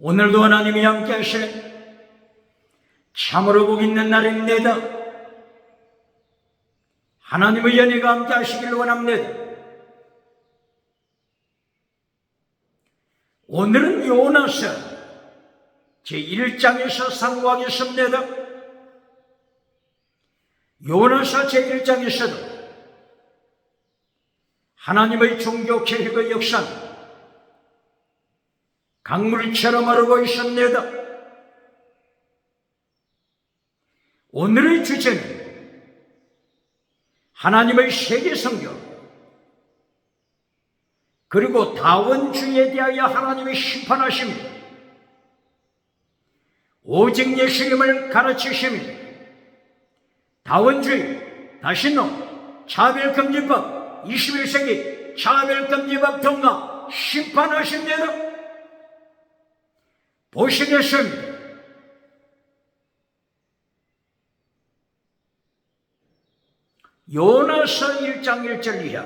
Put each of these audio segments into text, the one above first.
오늘도 하나님이 함께 하시는 참으로 복 있는 날입니다. 하나님의 연혜가 함께 하시길 원합니다. 오늘은 요나서 제1장에서 상고하겠습니다. 요나서 제1장에서도 하나님의 종교 개혁의 역사는 강물처럼 흐르고 있습니다. 오늘의 주제는 하나님의 세계 성경 그리고 다원주의에 대하여 하나님의 심판하심입니다. 오직 예수님을 가르치심입니다. 다원주의, 다신론, 차별금지법, 21세기 차별금지법 통과 심판하십니다. 보시겠습니다. 요나서 1장 1절 이하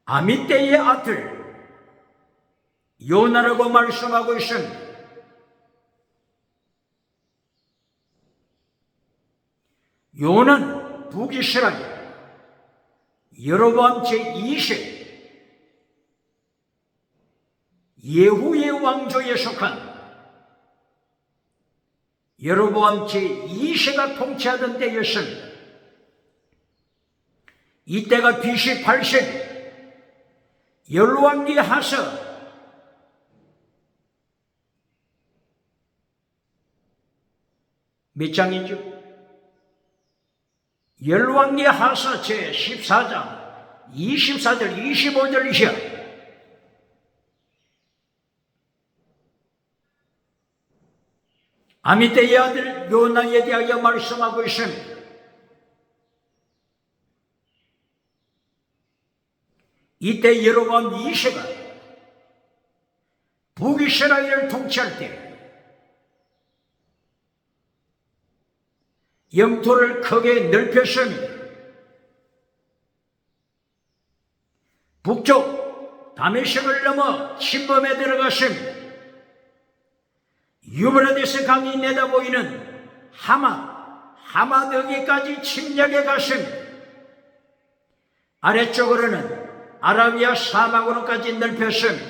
아미떼의 아들 요나라고 말씀하고 있습니다. 요나는 북이스라엘 여로보암 제2세 예후의 왕조에 속한 여로보암 제2세가 통치하던 때였습니다. 이때가 BC 8세기 열왕기 하서 몇 장이죠? 열왕기 하서 제14장 24절 25절 이하 아미떼의 아들 요나에 대하여 말씀하고 있습니다. 이때 여로보암 2세가 북이스라엘을 통치할 때 영토를 크게 넓혔습니다. 북쪽 다메섹을 넘어 침범에 들어갔습니다. 유브라디스 강이 내다보이는 하마드기까지 침략해 갔습니다. 아래쪽으로는 아라비아 사막으로까지 넓혔습니다.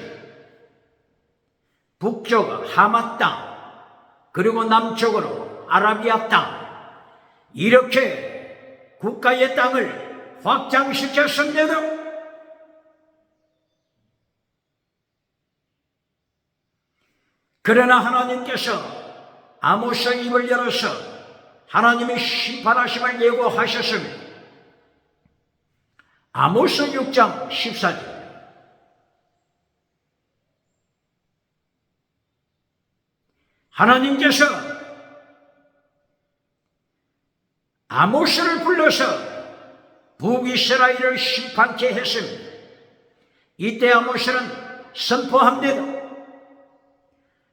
북쪽 하마 땅, 그리고 남쪽으로 아라비아 땅, 이렇게 국가의 땅을 확장시켰습니다. 그러나 하나님께서 아모스 입을 열어서 하나님의 심판하심을 예고하셨습니다. 아모스 6장 14절 하나님께서 아모스를 불러서 북이스라엘을 심판케 했습니다. 이때 아모스는 선포합니다.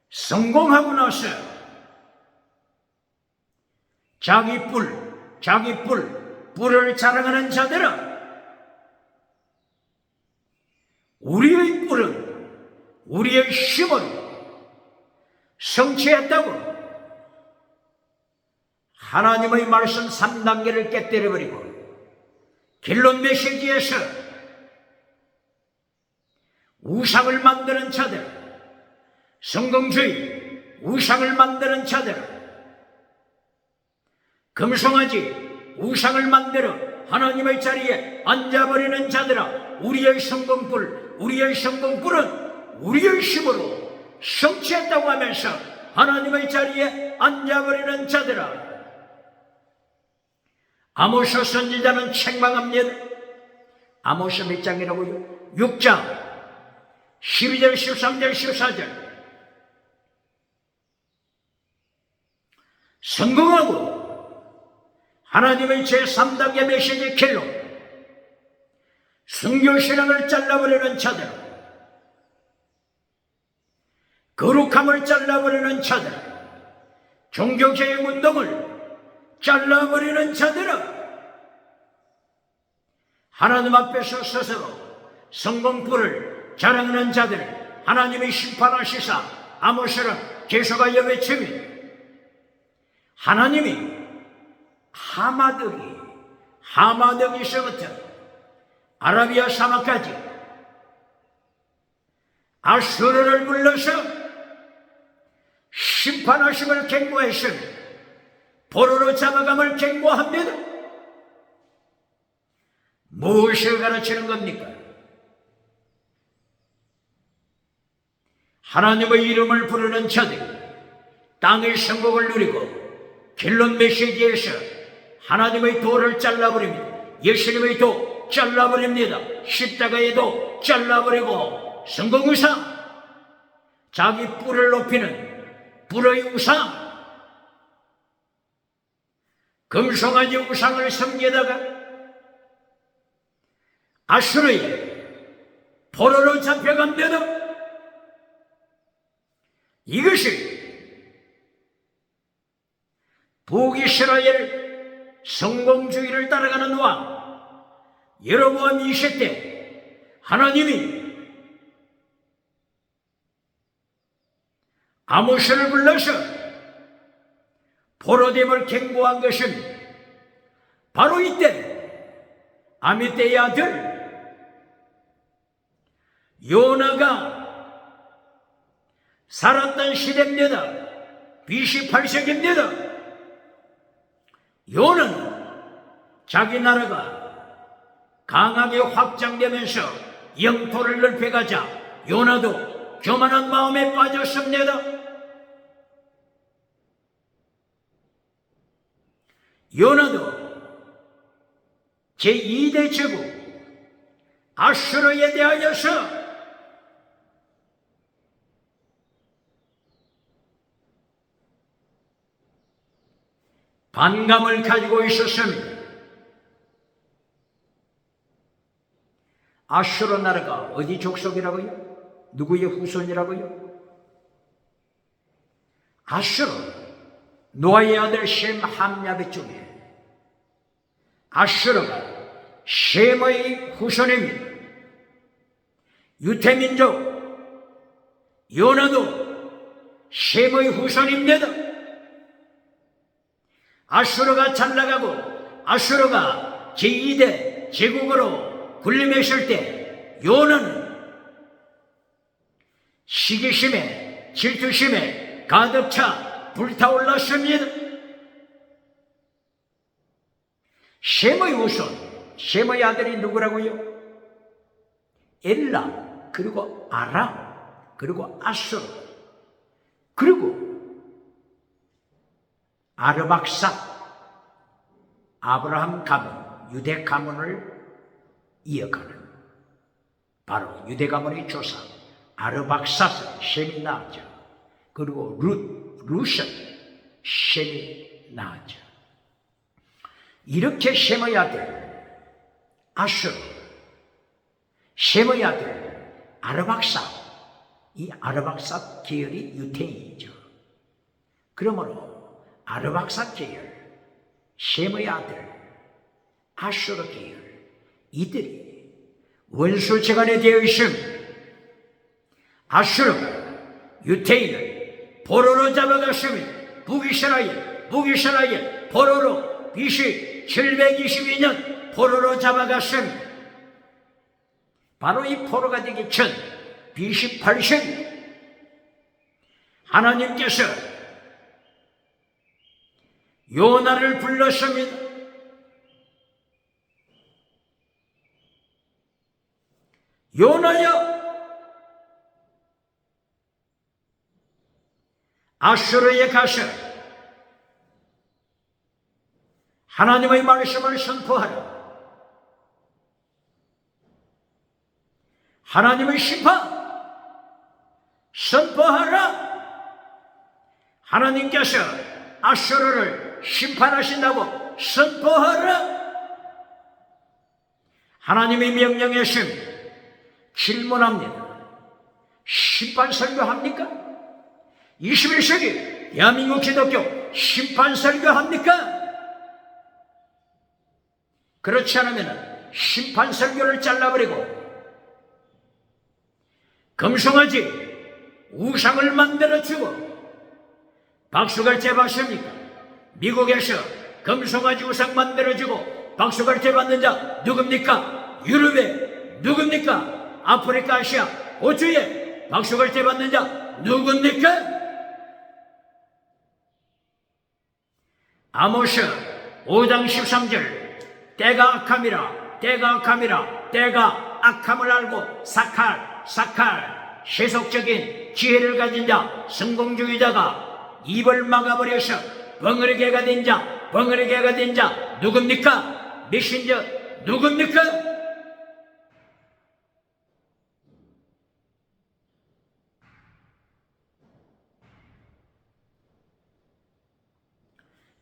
성공하고 나서 자기 뿔을 자랑하는 자들은 우리의 뿔은 우리의 힘을 성취했다고 하나님의 말씀 3단계를 깨뜨려버리고 결론 메시지에서 우상을 만드는 자들, 성공주의, 우상을 만드는 자들, 금송아지, 우상을 만들어 하나님의 자리에 앉아버리는 자들아, 우리의 성공불은 우리의 힘으로 성취했다고 하면서 하나님의 자리에 앉아버리는 자들아, 아모스 선지자는 책망합니다. 아모스 몇 장이라고요? 6장 12절 13절 14절 성공하고 하나님의 제3단계 메시지 킬로 순교신앙을 잘라버리는 자들, 거룩함을 잘라버리는 자들, 종교개혁 운동을 잘라버리는 자들은 하나님 앞에서 스스로 성공불을 자랑하는 자들, 하나님이 심판하시사 아모스는 계속하여 외치니 하나님이 하마드기서부터 아라비아 사막까지 아수르를 불러서 심판하심을 경고했으니 포로로 잡아감을 경고합니다. 무엇을 가르치는 겁니까? 하나님의 이름을 부르는 자들이 땅의 성공을 누리고 결론 메시지에서 하나님의 도를 잘라버립니다. 예수님의 도 잘라버립니다. 십자가의 도 잘라버리고 성공우상, 자기 뿔을 높이는 뿔의 우상, 금송아지 우상을 섬기다가 아수르의 포로로 잡혀갑니다. 이것이 북이스라엘 성공주의를 따라가는 왕 여로보암 2세 때 하나님이 아모스를 불러서 포로됨을 경고한 것은 바로 이때 아미떼의 아들 요나가 살았던 시대입니다. BC 8세기입니다. 요나는 자기 나라가 강하게 확장되면서 영토를 넓혀가자 요나도 교만한 마음에 빠졌습니다. 요나도 제2대 제국 아수르에 대하여서 반감을 가지고 있었습니다. 아수르 나라가 어디 족속이라고요? 누구의 후손이라고요? 아수르, 노아의 아들 셈 함야벳 중에 아수르가 셈의 후손입니다. 유태민족 요나도 셈의 후손입니다. 아수르가 잘 나가고 아수르가 제2대 제국으로 군림했을 때 요나는 시기심에 질투심에 가득 차 불타올랐습니다. 셈의 후손, 셈의 아들이 누구라고요? 엘람, 그리고 아람, 그리고 아수르, 그리고 아르박삭, 아브라함 가문, 유대 가문을 이어가는 바로 유대 가문의 조상 아르박삭 셈이 나왔죠. 그리고 룻은 셈이 나왔죠. 이렇게 셈의 아들 아수르, 셈의 아들 아르박삭, 이 아르박삭 계열이 유태인이죠. 그러므로 아르박삭 계열, 셈의 아들 아수르 계열, 이들이 원수지간에 되어 있습니다. 아수르가 유태인을 포로로 잡아갔습니다. 북이스라엘 포로로 BC 722년 포로로 잡아갔습니다. 바로 이 포로가 되기 전 BC 8세기 하나님께서 요나를 불렀습니다. 요나여, 아수르에 가서 하나님의 말씀을 선포하라. 하나님의 심판 선포하라. 하나님께서 아수르를 심판하신다고 선포하라. 하나님의 명령했습니다. 질문합니다. 심판 설교합니까? 21세기 대한민국 기독교 심판 설교합니까? 그렇지 않으면 심판 설교를 잘라버리고 금송아지 우상을 만들어주고 박수갈채 받습니까? 미국에서 금송아지 우상 만들어주고 박수갈채 받는 자 누굽니까? 유럽에 누굽니까? 아프리카, 아시아, 호주에 박수갈채 받는 자 누굽니까? 아모스 5장 13절 때가 악함이라 때가 악함이라 때가 악함을 알고 사칼 세속적인 지혜를 가진 자 성공주의자가 입을 막아버려서 벙어리개가 된 자 누굽니까? 메신저 누굽니까?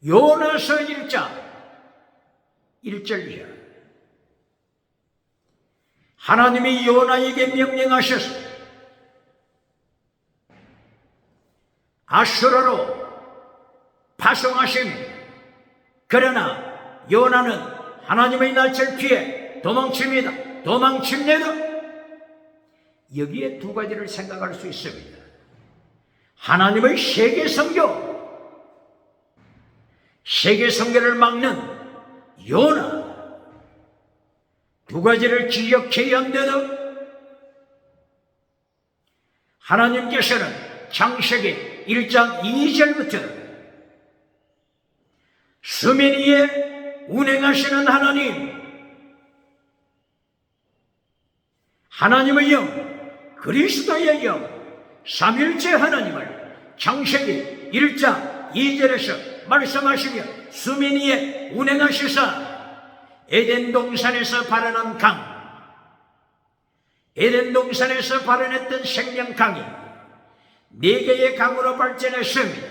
요나서 1장 1절 이하 하나님이 요나에게 명령하셔서 아수라로 파송하십니다. 그러나 요나는 하나님의 낯을 피해 도망칩니다. 여기에 두 가지를 생각할 수 있습니다. 하나님의 세계 선교를 막는 요나, 두 가지를 기억해야 한다도 하나님께서는 창세기 1장 2절부터 수면 위에 운행하시는 하나님의 영, 그리스도의 영, 삼일째 하나님을 창세기 1장 2절에서 말씀하시며 수면 위에 운행하시사 에덴 동산에서 발현한 강, 에덴 동산에서 발현했던 생명강이 네 개의 강으로 발전했습니다.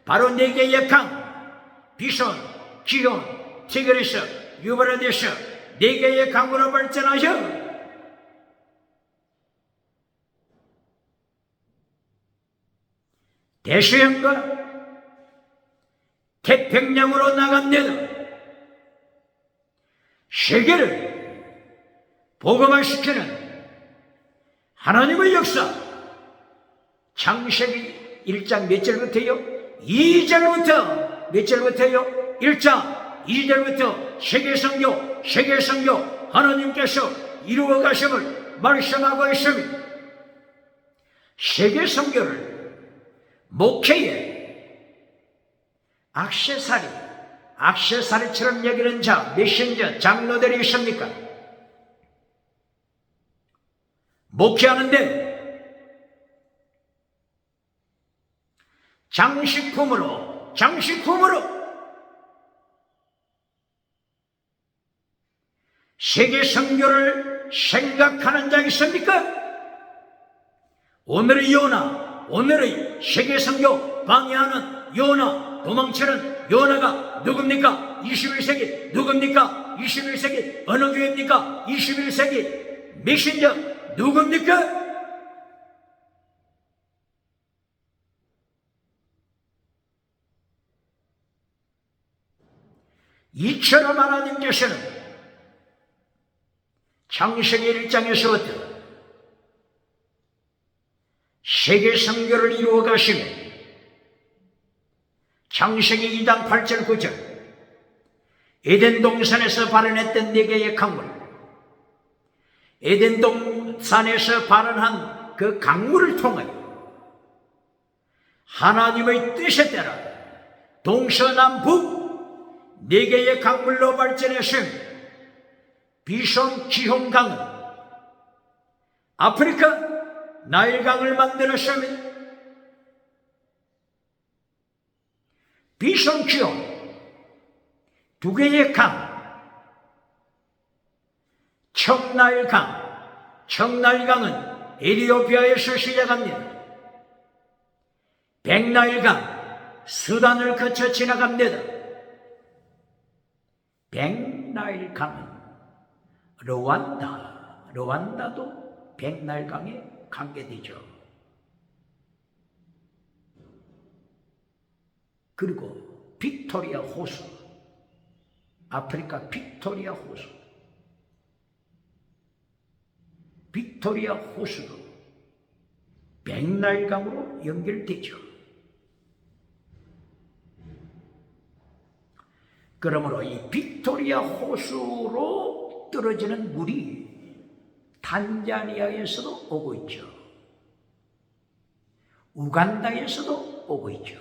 바로 네 개의 강, 비손, 기혼, 티그리스, 유브라데스 네 개의 강으로 발전하여 대서양과 태평양으로 나갑니다. 세계를 복음화시키는 하나님의 역사. 창세기 1장 몇 절부터요? 2절부터 몇 절부터요? 1장 2절부터 세계선교 하나님께서 이루어 가심을 말씀하고 있습니다. 세계선교를 목회의 액세서리처럼 여기는 자, 메신저, 장로들이 있습니까? 목회하는데 장식품으로 세계 선교를 생각하는 자 있습니까? 오늘의 요나, 오늘의 세계 선교 방해하는 요나, 도망치는 요나가 누굽니까? 21세기 누굽니까? 21세기 어느 교회입니까? 21세기 메신저 누굽니까? 이처럼 하나님께서는 창세기 1장에서부터 세계 선교를 이루어 가시며 창세기 2장 8절 9절 에덴 동산에서 발현했던 네 개의 강물, 에덴 동산에서 발현한 그 강물을 통하여 하나님의 뜻에 따라 동서남북 네 개의 강물로 발전했습니다. 비손 기홈 강은 아프리카 나일강을 만들었습니다. 비손 기홈 두 개의 강, 청나일강은 에티오피아에서 시작합니다. 백나일강 수단을 거쳐 지나갑니다. 백나일강은 르완다도 백나일강에 관계되죠. 그리고 빅토리아 호수, 아프리카 빅토리아 호수도 백나일강으로 연결되죠. 그러므로 이 빅토리아 호수로 떨어지는 물이 탄자니아에서도 오고 있죠. 우간다에서도 오고 있죠.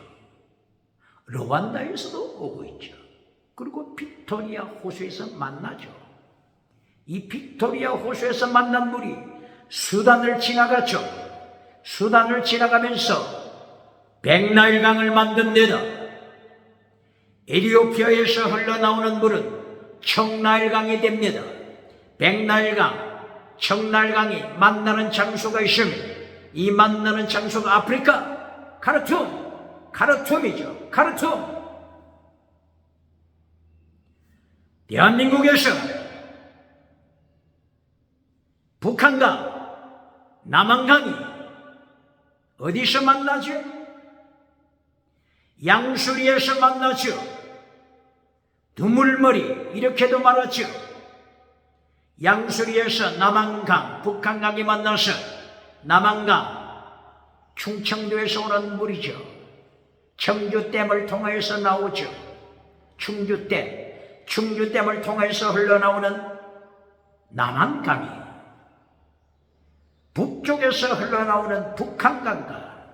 르완다에서도 오고 있죠. 그리고 빅토리아 호수에서 만나죠. 이 빅토리아 호수에서 만난 물이 수단을 지나갔죠. 수단을 지나가면서 백나일강을 만든 데다 에티오피아에서 흘러나오는 물은 청나일강이 됩니다. 백나일강, 청나일강이 만나는 장소가 있으면 이 만나는 장소가 아프리카 카르툼이죠. 카르툼. 대한민국에서 북한강, 남한강이 어디서 만나죠? 양수리에서 만나죠. 두물머리 이렇게도 말하죠. 양수리에서 남한강, 북한강이 만나서 남한강, 충청도에서 오는 물이죠. 청주댐을 통해서 나오죠. 충주댐을 통해서 흘러나오는 남한강이 북쪽에서 흘러나오는 북한강과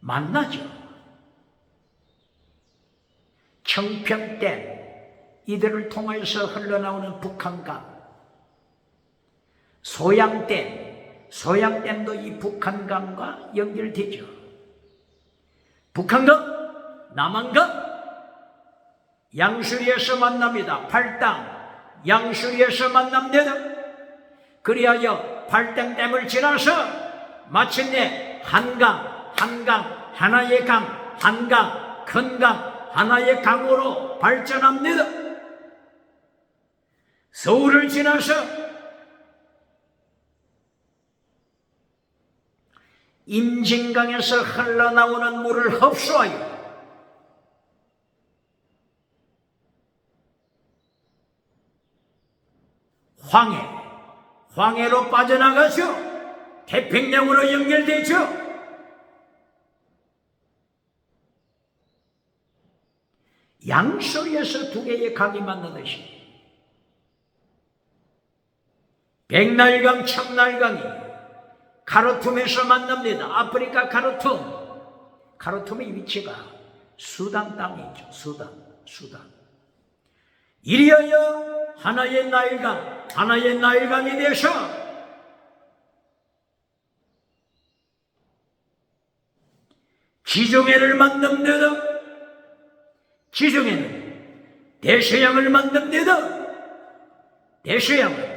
만나죠. 청평댐 이들을 통해서 흘러나오는 북한강, 소양댐도 이 북한강과 연결되죠. 북한강, 남한강, 양수리에서 만납니다. 팔당, 양수리에서 만납니다. 그리하여 팔당댐을 지나서 마침내 한강, 하나의 강, 한강, 큰 강, 하나의 강으로 발전합니다. 서울을 지나서 임진강에서 흘러나오는 물을 흡수하여 황해로 빠져나가죠. 태평양으로 연결되죠. 양소리에서 두 개의 강이 만나듯이 백나일강, 청나일강이 카르툼에서 만납니다. 아프리카 카르툼의 위치가 수단 땅에 있죠. 수단. 이리하여 하나의 나일강이 되셔 지중해를 만듭니다. 지중해는 대서양을 만듭니다. 대서양은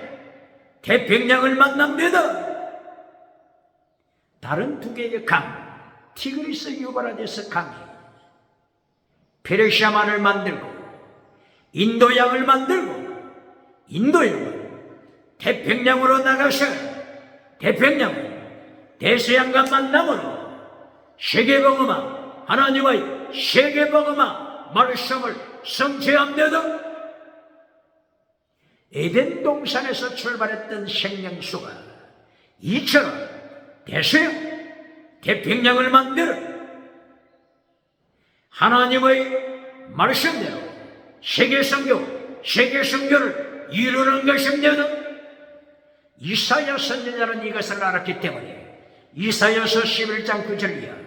태평양을 만납니다. 다른 두 개의 강, 티그리스 유브라데스 강이 페르시아만을 만들고 인도양을 만들고 인도양은 태평양으로 나가서 태평양은 대서양과 만남으로 세계복음화, 하나님의 세계복음화 말씀을 성취합니다. 에덴 동산에서 출발했던 생명수가 이처럼 대서양, 태평양을 만들어 하나님의 말씀대로 세계성교를 이루는 것입니다. 이사야 선지자는 이것을 알았기 때문에 이사야서 11장 9절 이하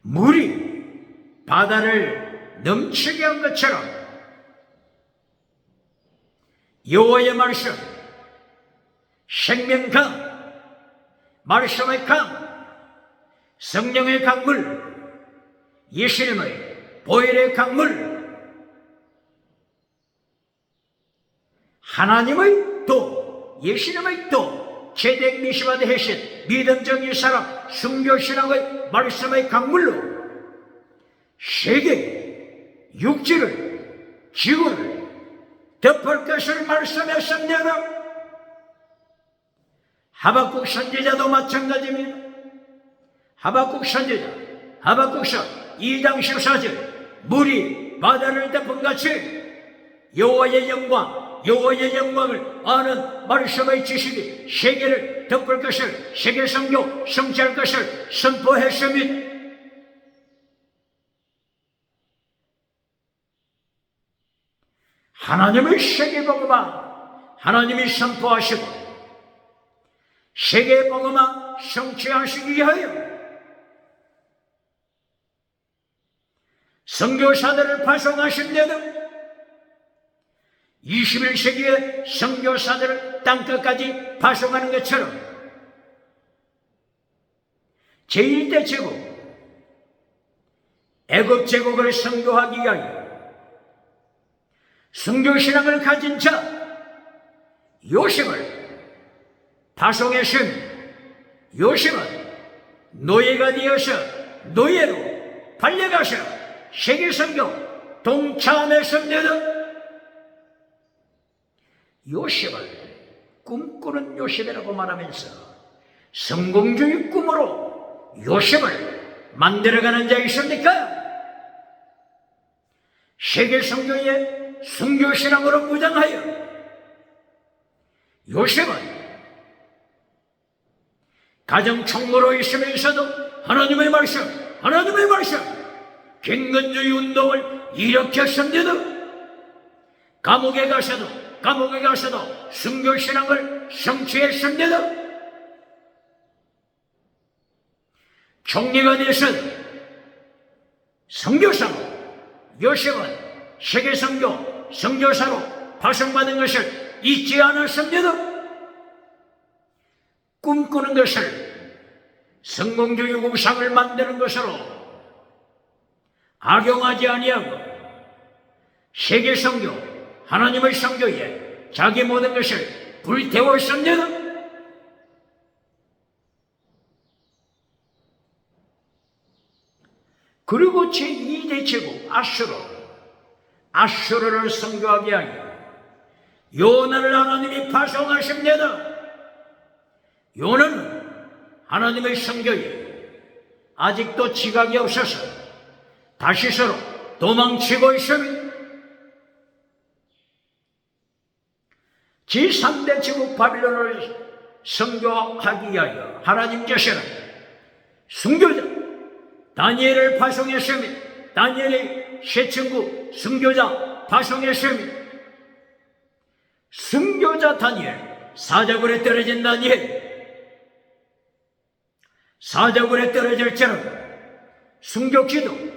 물이 바다를 넘치게 한 것처럼 여호와의 말씀, 생명강, 말씀의 강, 성령의 강물, 예수님의 보혈의 강물, 하나님의 도, 예수님의 도, 제대 미시바드 해신 믿음 정의 사랑 순교신앙의 말씀의 강물로 세계 육지를 지구를 덮을 것을 말씀했습니다. 하박국 선지자도 마찬가지입니다. 하박국 선지자 하박국서 2장 14절 물이 바다를 덮은 같이 여호와의 영광 여호와의 영광을 아는 말씀의 지식이 세계를 덮을 것을, 세계 선교 성취할 것을 선포했습니다. 하나님의 세계복음화 하나님이 선포하시고 세계복음화 성취하시기 위하여 선교사들을 파송하신 데도 21세기에 선교사들을 땅끝까지 파송하는 것처럼 제1대 제국 애굽 제국을 선교하기 위하여 선교신앙을 가진 자 요셉을 파송했습니다. 요셉은 노예가 되어서 노예로 발려가서 세계선교 동참했습니다. 요셉을 꿈꾸는 요셉이라고 말하면서 성공주의 꿈으로 요셉을 만들어가는 자 있습니까? 세계선교의 선교신앙으로 무장하여 요셉은 가정총무로 있으면서도 하나님의 말씀 경건주의 운동을 일으켰습니다. 감옥에 가서도 선교신앙을 성취했습니다. 총리가 되어서도 선교사로 요셉은 세계선교 선교사로 파송받은 것을 잊지 않았습니다. 꿈꾸는 것을 성공주의 우상을 만드는 것으로 악용하지 아니하고 세계선교 하나님의 선교에 자기 모든 것을 불태웠습니다. 그리고 제2대 제국 아수르를 선교하게 하여 요나를 하나님이 파송하십니다. 요나는 하나님의 선교에 아직도 지각이 없어서 다시서로 도망치고 있습니다. 제3대 제국 바빌론을 선교하기 위하여 하나님께서는 선교자 다니엘을 파송했습니다. 다니엘의 세 친구 선교자 파송했습니다. 선교자 다니엘, 사자굴에 떨어진 다니엘, 사자굴에 떨어질 처럼 순교기도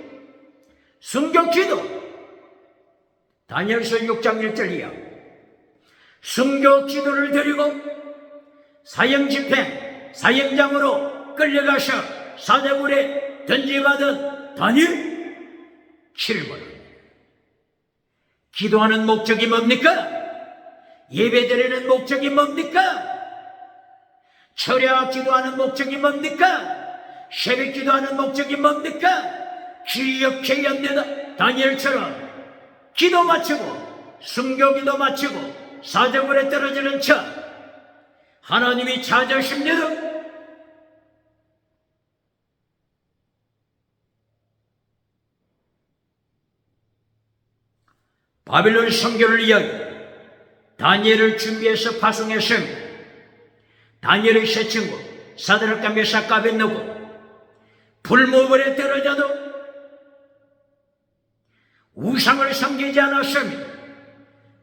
다니엘서 6장 1절 이하 순교기도를 드리고 사형장으로 끌려가서 사자굴에 던지받은 다니엘 7번 기도하는 목적이 뭡니까? 예배드리는 목적이 뭡니까? 철야 기도하는 목적이 뭡니까? 새벽 기도하는 목적이 뭡니까? 기억해야 합니다. 다니엘처럼 기도 마치고 순교기도 마치고 사자굴에 떨어지는 자 하나님이 찾으십니다. 바빌론 선교를 위하여 다니엘을 준비해서 파송했습니다. 다니엘의 세 친구 사드락과 메삭과 아벳느고 불모불에 떨어져도 우상을 섬기지 않았습니다.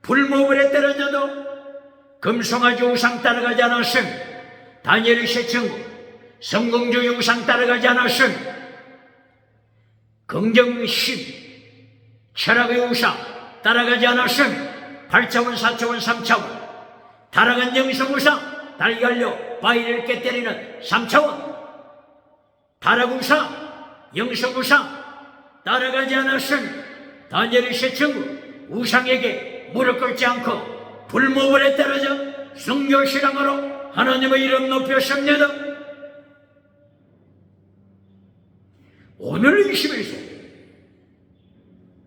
불모불에 떨어져도 금송아지 우상 따라가지 않았습니다. 다니엘의 세 친구 성공주의 우상 따라가지 않았습니다. 긍정심 철학의 우상 따라가지 않았습니다. 8차원, 4차원, 3차원 타락한 영성우상 달걀로 바위를 깨때리는 3차원 타락우상, 영성우상 따라가지 않았습니다. 다니엘의 세 친구 우상에게 무릎 꿇지 않고 불모불에 떨어져 순교신앙으로 하나님의 이름 높였습니다. 오늘 21세기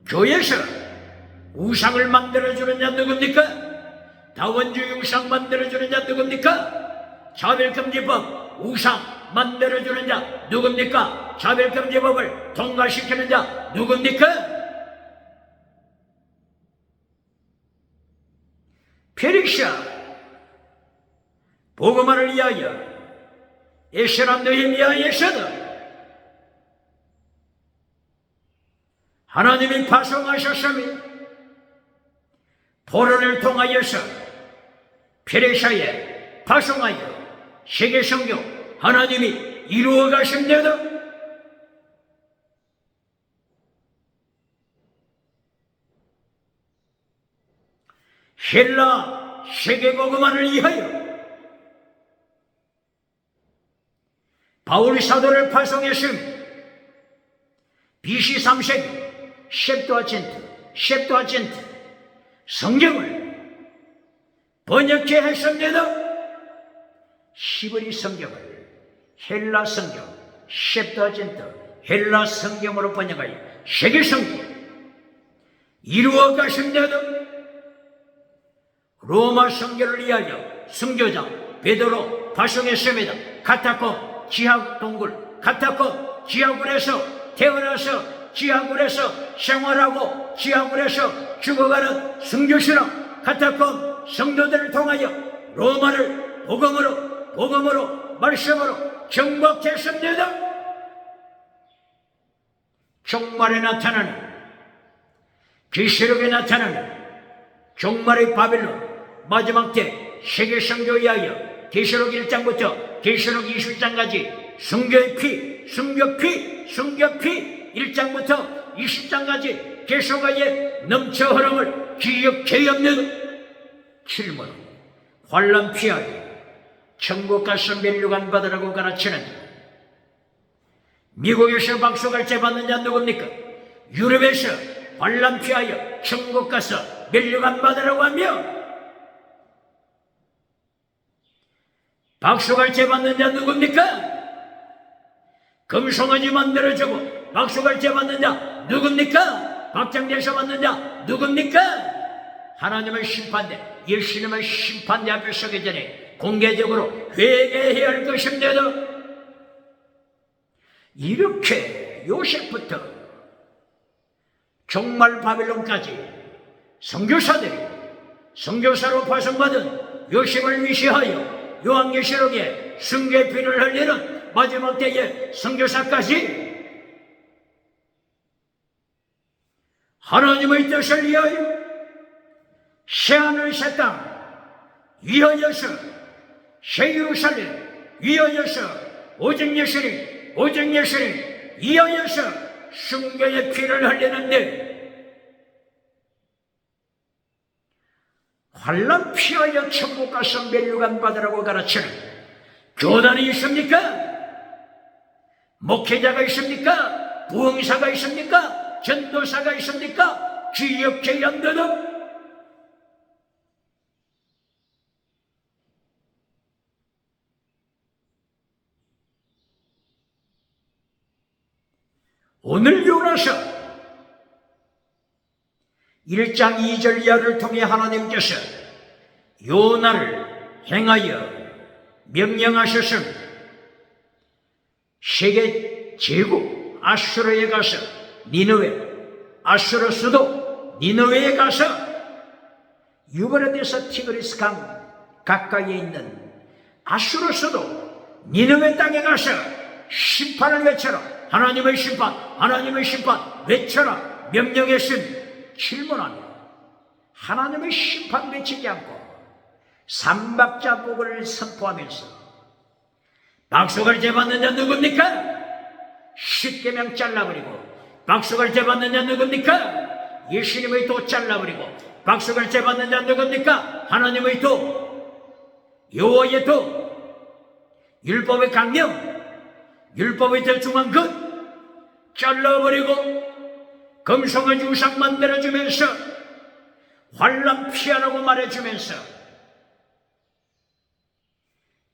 교회에서 우상을 만들어주는 자 누굽니까? 다원주의 우상 만들어주는 자 누굽니까? 차별금지법 우상 만들어주는 자 누굽니까? 차별금지법을 통과시키는 자 누굽니까? 페르시아 복음화를 위하여 에스라 느헤미야에서도 하나님이 파송하셨으며 포로를 통하여서 페르시아에 파송하여 세계 선교 하나님이 이루어 가신대도 헬라 세계 복음화를 위하여 바울 사도를 파송했음. BC 3세기 셉투아진트 성경을 번역해 했습니다. 히브리 성경을 헬라 성경 셉투아진트 헬라 성경으로 번역하여 세계 성경 이루어 가신대도 로마 성교를 위하여 선교자 베드로 파송했습니다. 카타콤 지하동굴 카타콤 지하굴에서 태어나서 지하굴에서 생활하고 지하굴에서 죽어가는 선교사랑 카타콤 성도들을 통하여 로마를 복음으로 말씀으로 정복했습니다. 종말에 나타나는 계시록에 나타나는 종말의 바벨론 마지막 때 세계 선교에 위하여 계시록 1장부터 계시록 20장까지 순교의 피 1장부터 20장까지 계속하여 넘쳐 흐름을 기억해 없는 질문 환난 피하여 천국 가서 멸류관 받으라고 가르치는 미국에서 박수갈채 받는 자 누굽니까? 유럽에서 환난 피하여 천국 가서 멸류관 받으라고 하며 박수갈채 받는 자 누굽니까? 금송아지 만들어주고 박수갈채 받는 자 누굽니까? 박장대서 받는 자 누굽니까? 하나님의 심판대 예수님의 심판대 앞에 서기 전에 공개적으로 회개해야 할 것인데도 이렇게 요셉부터 종말 바벨론까지 선교사들이 선교사로 파송받은 요셉을 위시하여 요한계시록에 순교의 피를 흘리는 마지막 때의 선교사까지 하나님의 뜻을 위하여 새하늘 새 땅 위하여서 새 예루살렘 위하여서 오직 예수님 위하여서 순교의 피를 흘리는데 환난 피하여 천국 가서 멸류관 받으라고 가르치는 교단이 있습니까? 목회자가 있습니까? 부흥사가 있습니까? 전도사가 있습니까? 기억해야 한다도 오늘 요나서 1장 2절 이하를 통해 하나님께서 요나를 행하여 명령하셨습니다. 세계 제국 아수르에 가서 니느웨 아수르 수도 니느웨에 가서 유브라데스 티그리스 강 가까이에 있는 아수르 수도 니느웨 땅에 가서 심판을 외쳐라. 하나님의 심판 외쳐라 명령했으니 질문하며 하나님의 심판 외치지 않고 삼박자복을 선포하면서 박수갈채 받는 자 누굽니까? 십계명 잘라버리고 박수갈채 받는 자 누굽니까? 예수님의 도 잘라버리고 박수갈채 받는 자 누굽니까? 하나님의 도 여호와의 도 율법의 강령 율법의 더 중한 것 잘라버리고 금송아지 우상 만들어주면서 환난 피하라고 말해주면서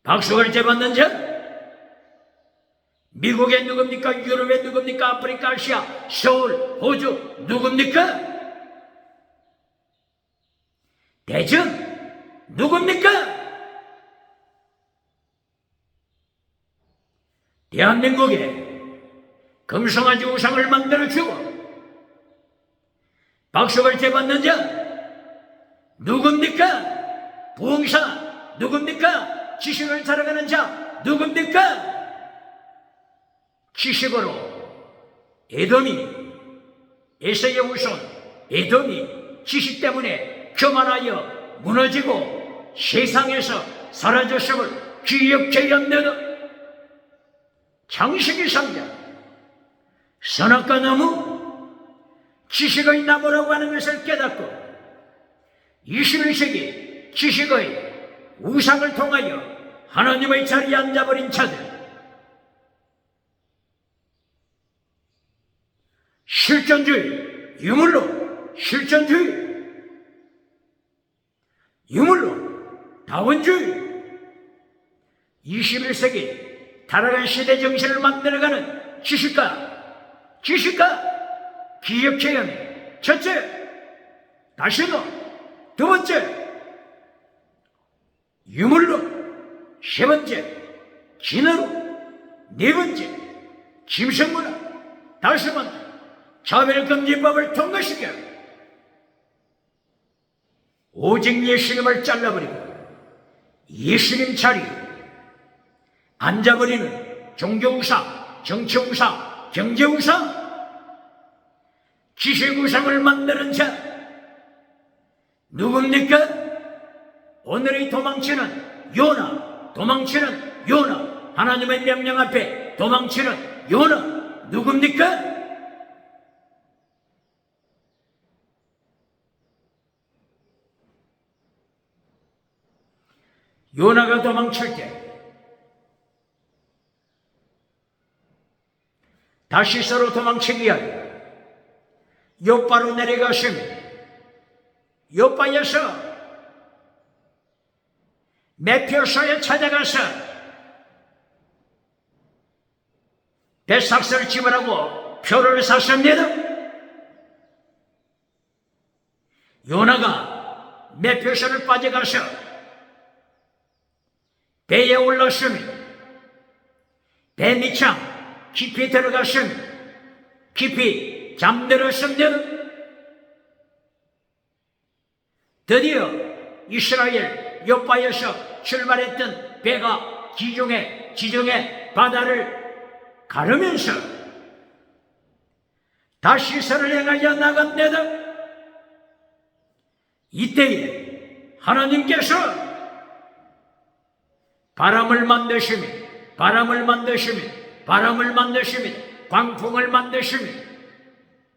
박수갈채 받는 자 미국에 누굽니까? 유럽에 누굽니까? 아프리카, 아시아, 서울, 호주 누굽니까? 대전 누굽니까? 대한민국에 금송아지 우상을 만들어주고 박수갈채 받는 자 누굽니까? 부흥사 누굽니까? 지식을 살아가는 자 누굽니까? 지식으로 에돔이, 에서의 후손 에돔이 지식 때문에 교만하여 무너지고 세상에서 사라졌음을 기억해야 합니다. 장식이 상자, 선악과 나무, 지식의 나무라고 하는 것을 깨닫고 21세기 지식의 우상을 통하여 하나님의 자리에 앉아버린 자들, 실존주의, 유물론, 실존주의, 유물론, 다원주의, 21세기 타락한 시대 정신을 만들어가는 지식가 기억해야 합니다. 첫째, 다시노. 두 번째, 유물론. 세 번째, 진화론. 네 번째, 짐승문화. 다섯 번째, 차별금지법을 통과시켜 오직 예수님을 잘라버리고 예수님 자리에 앉아버리는 종교우상, 정치우상, 경제우상, 지식우상을 만드는 자 누굽니까? 오늘의 도망치는 요나, 하나님의 명령 앞에 도망치는 요나 누굽니까? 요나가 도망칠 때 다시서로 도망치기 위하여 요빠로 내려가시며 요빠에서 메표소에 찾아가서 배삭스를 집으라고 표를 샀습니다. 요나가 메표소를 빠져가서 배에 올랐으며 배 밑창 깊이 들어갔으며 깊이 잠들었습니다. 드디어 이스라엘 요바에서 출발했던 배가 지중해 바다를 가르면서 다시서를 향하여 나갑니다. 이때에 하나님께서 바람을 만드시며 광풍을 만드시며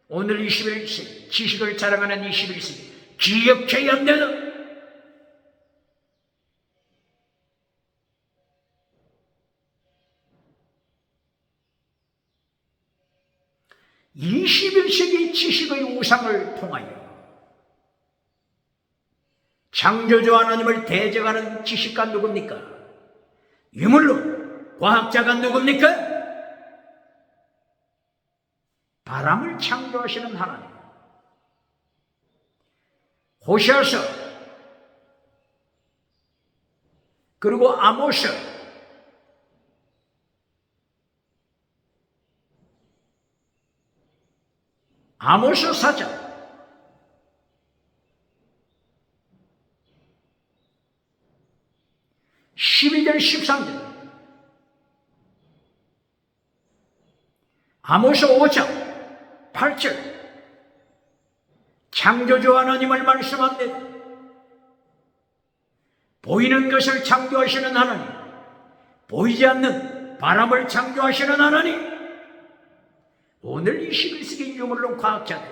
오늘 21세기 지식을 자랑하는 21세기 기억해야 합니다. (21세기) 지식의 우상을 통하여 창조주 하나님을 대적하는 지식가 누굽니까? 유물론, 과학자가 누굽니까? 바람을 창조하시는 하나님. 호시아서 그리고 아모스 사장 12절 13절 아모스 5장 8절 창조주 하나님을 말씀합니다. 보이는 것을 창조하시는 하나님, 보이지 않는 바람을 창조하시는 하나님. 오늘 21세기 유물론 과학자들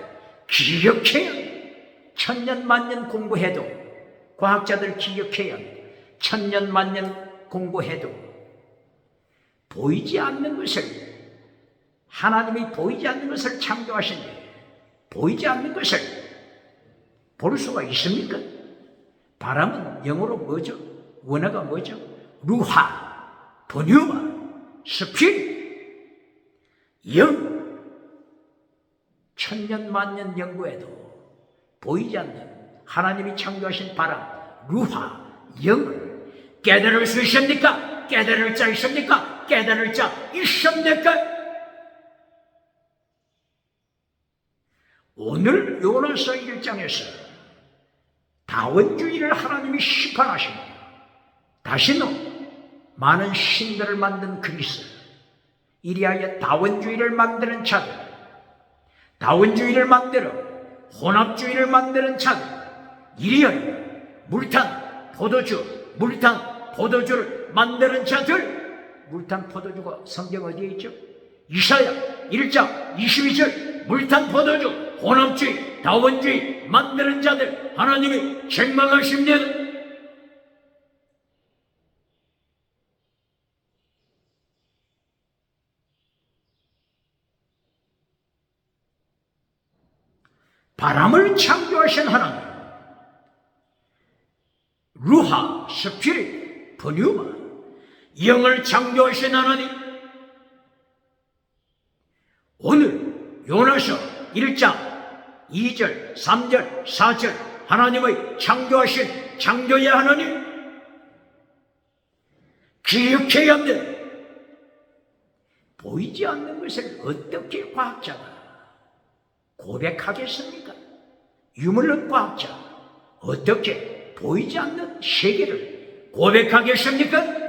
기억해야 합니다. 천년 만년 공부해도 과학자들 기억해야 합니다. 천년 만년 공부해도 보이지 않는 것을, 하나님이 보이지 않는 것을 창조하신데 보이지 않는 것을 볼 수가 있습니까? 바람은 영어로 뭐죠? 원어가 뭐죠? 루하, 분유마, 스피릿, 영. 천년 만년 연구해도 보이지 않는 하나님이 창조하신 바람, 루하, 영을 깨달을 수 있습니까? 깨달을 자 있습니까? 깨달을 자 있습니까? 오늘 요나서 1장에서 다원주의를 하나님이 심판하십니다. 다시는 많은 신들을 만든 그리스, 이리하여 다원주의를 만드는 자들, 다원주의를 만들어 혼합주의를 만드는 자들, 이리하여 물탄 포도주를 만드는 자들, 물탄 포도주가 성경 어디에 있죠? 이사야 1장 22절, 물탄 포도주, 혼합주의, 다원주의 만드는 자들 하나님이 책망하십니다. 바람을 창조하신 하나님, 루하, 스피릿, pneuma, 영을 창조하신 하나님, 오늘 요나서 1장 2절, 3절, 4절 하나님의 창조하신 창조의 하나님 기억해야 합니다. 보이지 않는 것을 어떻게 과학자가 고백하겠습니까? 유물론 과학자 어떻게 보이지 않는 세계를 고백하겠습니까?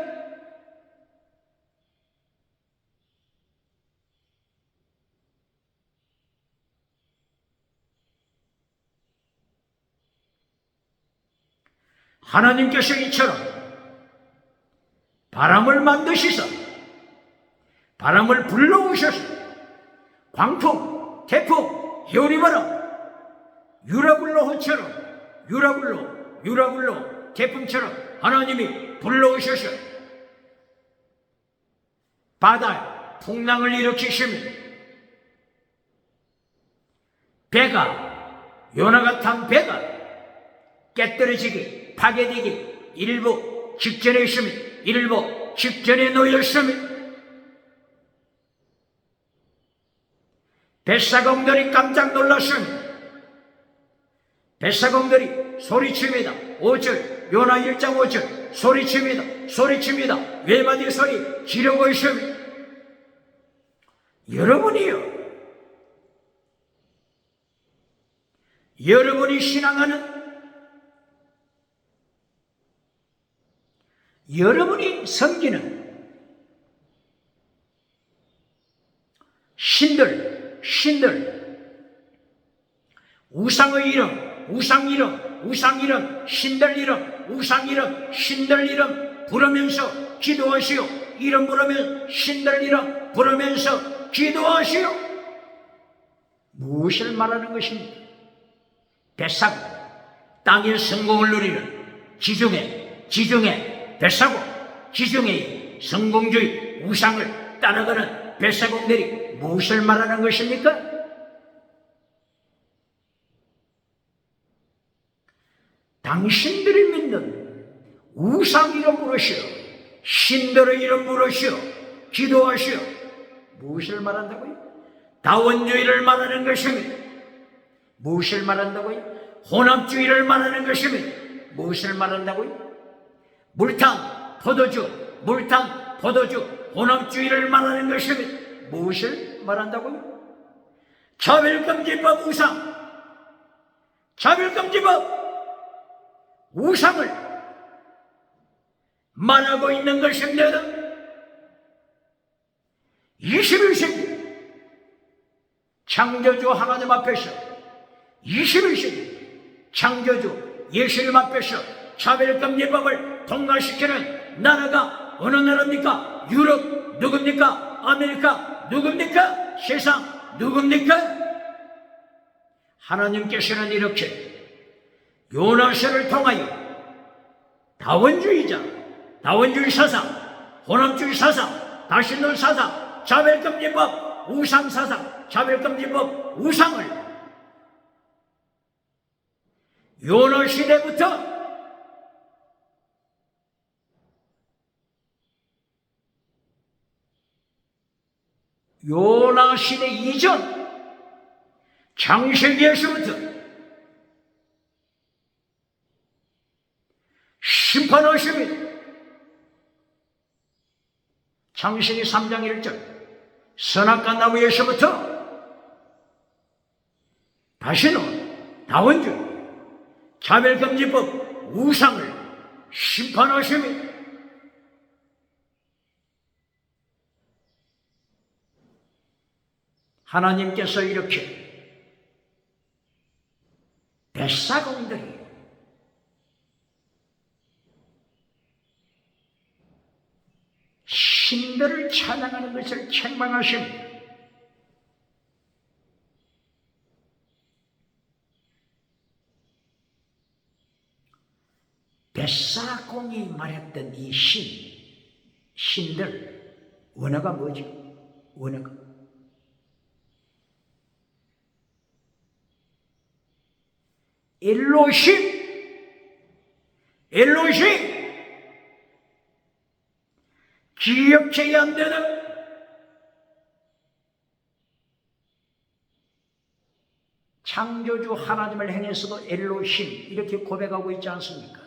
하나님께서 이처럼 바람을 만드시사 바람을 불러오셔서 광풍, 태풍, 해오리바람, 유라굴로 태풍처럼 하나님이 불러오셔서 바다에 풍랑을 일으키시며 배가 요나가 탄 배가 깨뜨려지기 파괴되기 일부 직전에 있으며 일부 직전에 놓였으며 뱃사공들이 깜짝 놀랐습니다. 뱃사공들이 소리칩니다. 5절 요나 1장 5절 소리칩니다. 외마디 소리 지르고 있습니다. 여러분이 신앙하는 여러분이 섬기는 신들 우상의 이름, 우상 이름, 신들 이름 부르면서 기도하시오. 이름 부르면 신들 이름 부르면서 기도하시오. 무엇을 말하는 것입니까? 뱃사고, 땅의 성공을 누리는 지중해 뱃사고, 지중해의 성공주의 우상을 따라가는 뱃사공들이 무엇을 말하는 것입니까? 당신들이 믿는 우상 이름 부르시오, 신들의 이름 부르시오, 기도하시오. 무엇을 말한다고요? 다원주의를 말하는 것입니다. 무엇을 말한다고요? 혼합주의를 말하는 것입니다. 무엇을 말한다고요? 물탕 포도주 혼합주의를 말하는 것입니다. 무엇을 말한다고요? 차별금지법 우상을 말하고 있는 것입니다. 21세기 창조주 하나님 앞에서 21세기 창조주 예수님 앞에서 차별금지법을 통과시키는 나라가 어느 나라입니까? 유럽 누굽니까? 아메리카 누굽니까? 세상 누굽니까? 하나님께서는 이렇게 요나서를 통하여 다원주의 사상, 혼합주의 사상, 다신론 사상, 차별금지법, 우상 사상, 차별금지법, 우상을 요나 시대부터 요나 시대 이전 창세기에서부터 심판하십니다. 창세기 3장 1절 선악과 나무에서부터 다시는 다원주의, 차별금지법 우상을 심판하십니다. 하나님께서 이렇게 뱃사공들이 신들을 찬양하는 것을 책망하십니다. 뱃사공이 말했던 이 신들, 원어가 뭐죠? 원어가 엘로힘, 기억해야 안 되는 창조주 하나님을 향해서도 엘로힘 이렇게 고백하고 있지 않습니까?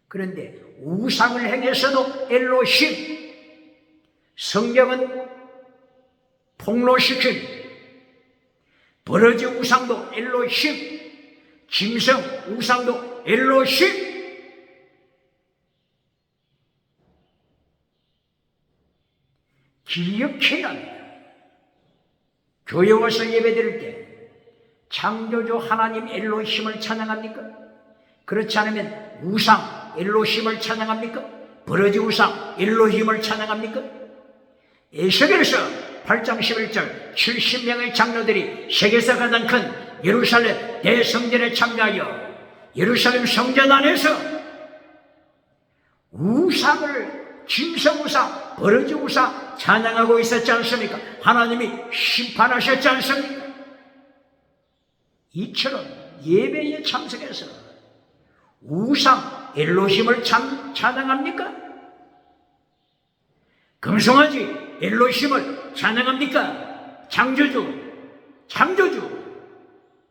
그런데 우상을 향해서도 엘로힘, 성경은 폭로시킨 버러지 우상도 엘로힘, 짐승 우상도 엘로힘, 기억해야 합니다. 교회 와서 예배드릴 때 창조주 하나님 엘로힘을 찬양합니까? 그렇지 않으면 우상 엘로힘을 찬양합니까? 버러지 우상 엘로힘을 찬양합니까? 에스겔서 8장 11절 70명의 장로들이 세계에서 가장 큰 예루살렘 대성전에 참여하여 예루살렘 성전 안에서 우상을 짐승 우상, 버러지 우상 찬양하고 있었지 않습니까? 하나님이 심판하셨지 않습니까? 이처럼 예배에 참석해서 우상 엘로힘을 찬양합니까? 금송아지 엘로힘을 찬양합니까? 창조주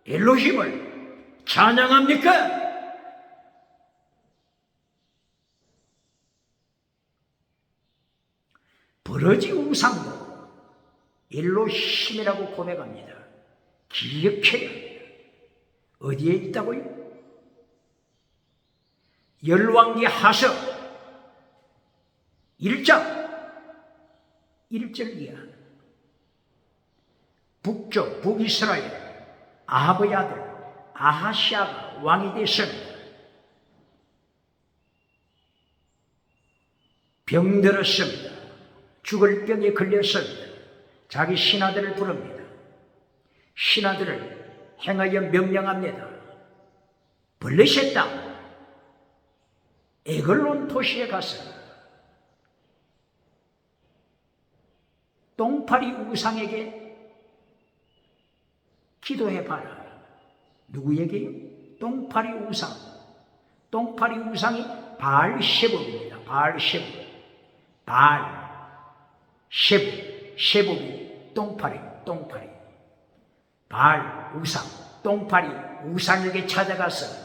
엘로힘을 찬양합니까? 버러지 우상도 엘로힘이라고 고백합니다. 기억해야 합니다. 어디에 있다고요? 열왕기 하서 1장 1절 이하 북쪽 북이스라엘 아합의 아들 아하시아가 왕이 됐습니다. 병들었습니다. 죽을 병에 걸렸습니다. 자기 신하들을 부릅니다. 신하들을 행하여 명령합니다. 블레셋 땅 에글론 도시에 가서 똥파리 우상에게 기도해봐라. 누구에게? 똥파리 우상. 똥파리 우상이 바알셰복입니다. 바알셰복. 셰복이 똥파리. 바알 우상, 똥파리 우상에게 찾아가서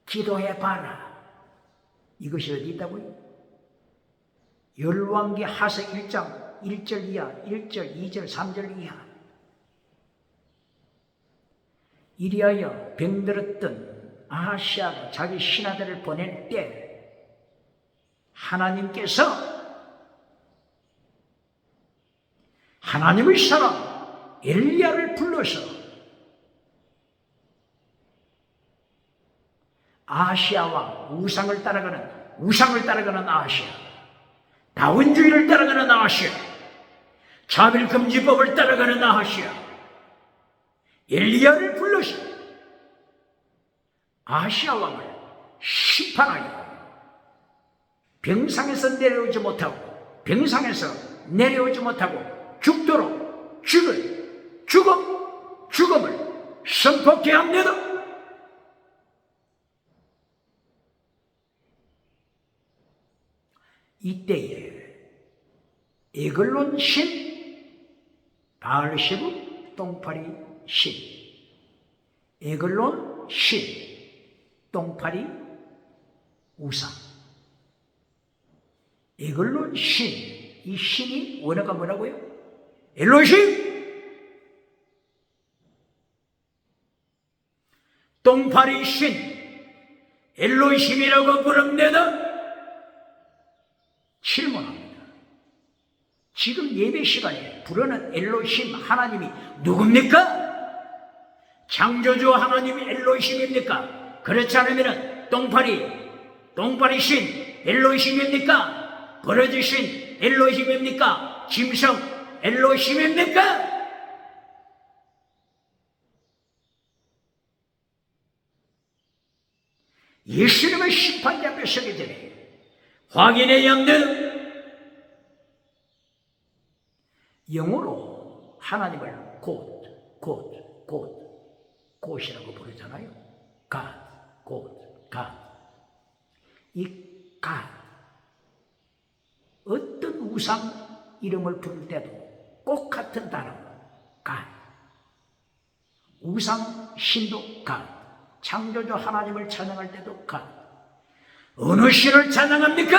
기도해봐라. 이것이 어디 있다고요? 열왕기 하서 1장 1절 이하, 1절, 2절, 3절 이하. 이리하여 병들었던 아하시아가 자기 신하들을 보낼 때 하나님께서 하나님의 사람 엘리야를 불러서 아하시아 왕, 우상을 따라가는 아하시아, 다원주의를 따라가는 아하시아, 차별금지법을 따라가는 아하시아, 엘리야를 불러서 아하시아 왕을 심판하여 병상에서 내려오지 못하고 죽도록 죽음을 선포케 합니다. 이때에 에글론 신, 바알셰북 똥파리 신, 에글론 신, 똥파리 우상. 에글론 신, 이 신이 원어가 뭐라고요? 엘로힘. 똥파리 신 엘로힘이라고 부릅니다. 질문합니다. 지금 예배 시간에 부르는 엘로힘 하나님이 누굽니까? 창조주 하나님이 엘로힘입니까? 그렇지 않으면 똥파리 신 엘로힘입니까? 버러지신 엘로힘입니까? 짐승 엘로힘입니까? 예수님의 심판대 앞에 서게 되네. 확인의 양들, 영어로 하나님을 곧이라고 부르잖아요. God. 이 God, 어떤 우상 이름을 부를 때도 꼭 같은 단어, God. 우상 신도 God, 창조주 하나님을 찬양할 때도 God. 어느 신을 찬양합니까?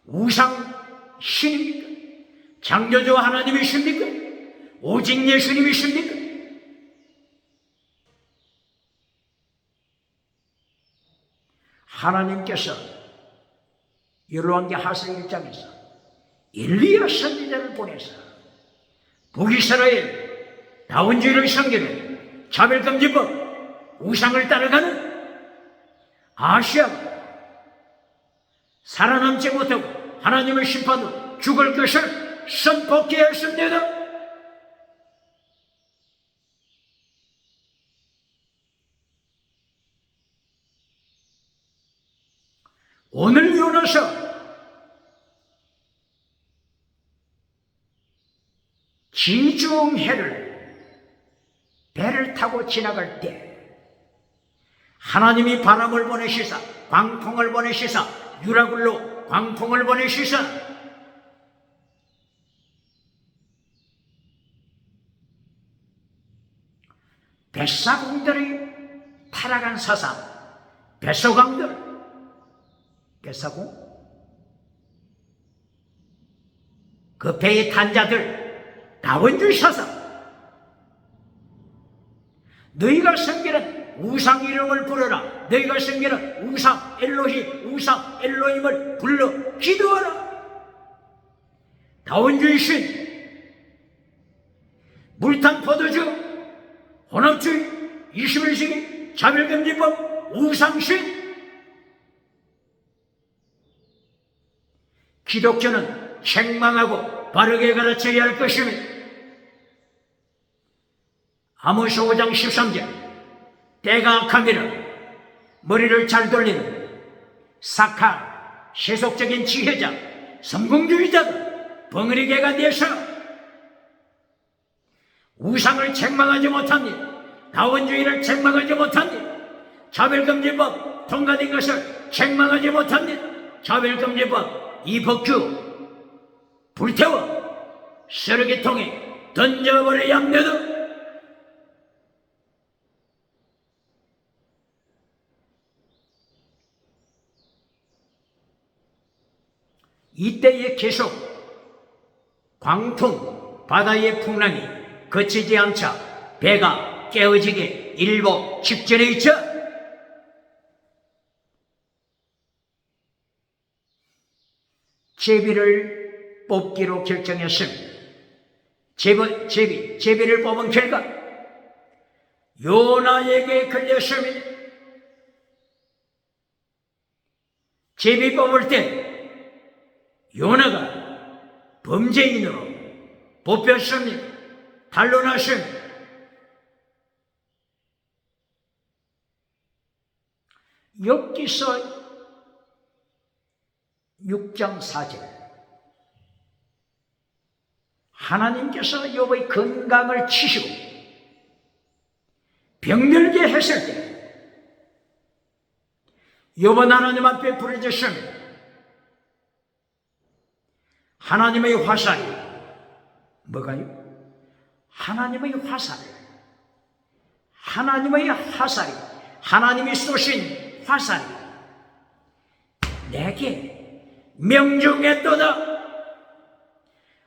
우상 신입니까? 창조주 하나님이십니까? 오직 예수님이십니까? 하나님께서 열왕기하서 1장에서 엘리야 선지자를 보내서 북이스라엘 다원주의를 섬기는 차별금지법 우상을 따라가는 아시아가 살아남지 못하고 하나님의 심판으로 죽을 것을 선포하였습니다. 오늘 요나서 지중해를 배를 타고 지나갈 때 하나님이 바람을 보내시사 광풍을 보내시사 유라굴로 광풍을 보내시사 뱃사공들이 타락한 사상, 뱃사공들, 뱃사공? 그 배에 탄 자들, 다원주의 사상, 너희가 섬기는 우상 이름을 부르라. 너희가 섬기는 우상 엘로힘을 불러 기도하라. 다원주의 신, 물탄 포도주, 혼합주의, 21세기 차별금지법, 우상신. 기독교는 책망하고 바르게 가르쳐야 할 것입니다. 아모스 5장 13절, 때가 악함이라 머리를 잘 돌리는 사카 세속적인 지혜자 성공주의자가 벙어리개가 되어서 우상을 책망하지 못합니다. 다원주의를 책망하지 못합니다. 차별금지법 통과된 것을 책망하지 못합니다. 차별금지법 이 법규 불태워 쓰레기통에 던져버려야 합니다. 이때에 계속 광풍, 바다의 풍랑이 그치지 않자 배가 깨어지게 일보 직전에 있죠. 제비를 뽑기로 결정했습니다. 제비를 뽑은 결과 요나에게 걸렸습니다. 제비 뽑을 때 요나가 범죄인으로 뽑혔습니다. 탄로났습니다. 욥기서 6장 4절, 하나님께서 욥의 건강을 치시고 병들게 했을 때 욥은 하나님 앞에 부르짖습니다. 하나님의 화살이 뭐가요? 하나님의 화살이 하나님이 쏘신 화살이 내게 명중했도다.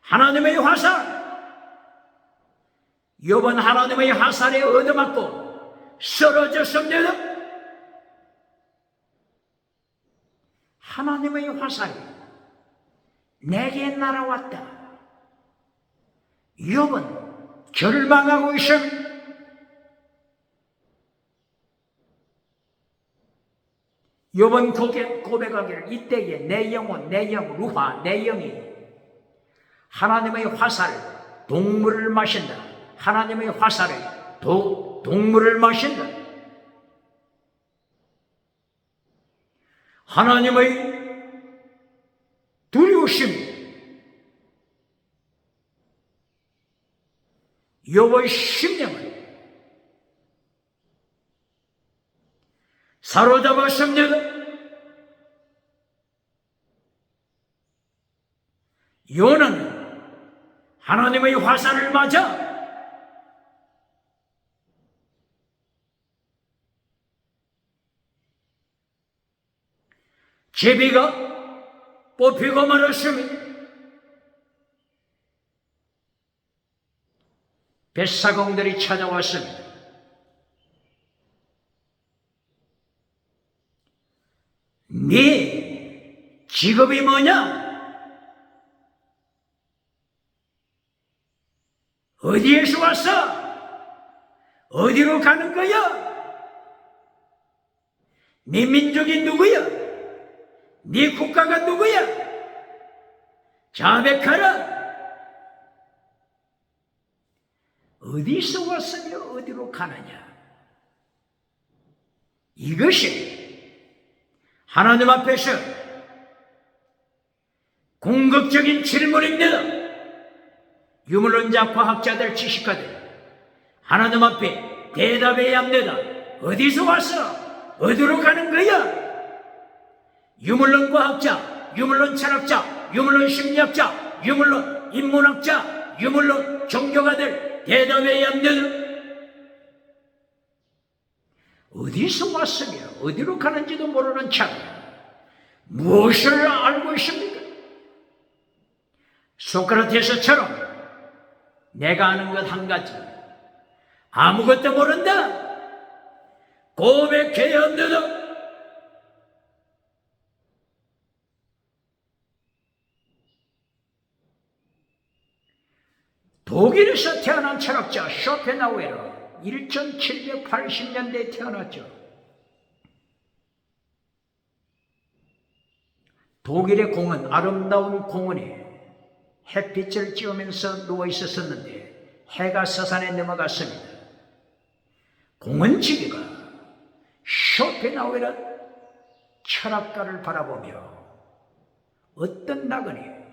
하나님의 화살. 욥은 하나님의 화살에 얻어맞고 쓰러졌습니다. 하나님의 화살이 내게 날아왔다. 욥은 절망하고 있습니다. 욥은 고백하기를 이때에 내 영혼, 내 영, 루하, 내 영이 하나님의 화살, 동물을 마신다. 하나님의 화살에 동물을 마신다. 하나님의 두려우심이 욥의 심령을 사로잡았습니다. 요나는 하나님의 화살을 맞아 제비가 뽑히고 말았습니다. 뱃사공들이 찾아왔습니다. 네 직업이 뭐냐? 어디에서 왔어? 어디로 가는 거야? 네 민족이 누구야? 네 국가가 누구야? 자백하라. 어디서 왔으며 어디로 가느냐? 이것이 하나님 앞에서 궁극적인 질문입니다. 유물론자, 과학자들, 지식가들 하나님 앞에 대답해야 합니다. 어디서 왔어? 어디로 가는 거야? 유물론 과학자, 유물론 철학자, 유물론 심리학자, 유물론 인문학자, 유물론 종교가들 대답해야 합니다. 어디서 왔으며 어디로 가는지도 모르는 자가 무엇을 알고 있습니까? 소크라테스처럼 내가 아는 것 한 가지, 아무것도 모른다 고백해야 합니다. 독일에서 태어난 철학자 쇼펜하우에르 1780년대에 태어났죠. 독일의 공원, 아름다운 공원에 햇빛을 쬐우면서 누워 있었었는데 해가 서산에 넘어갔습니다. 공원 지기가 쇼펜하우에르 철학가를 바라보며 어떤 나그네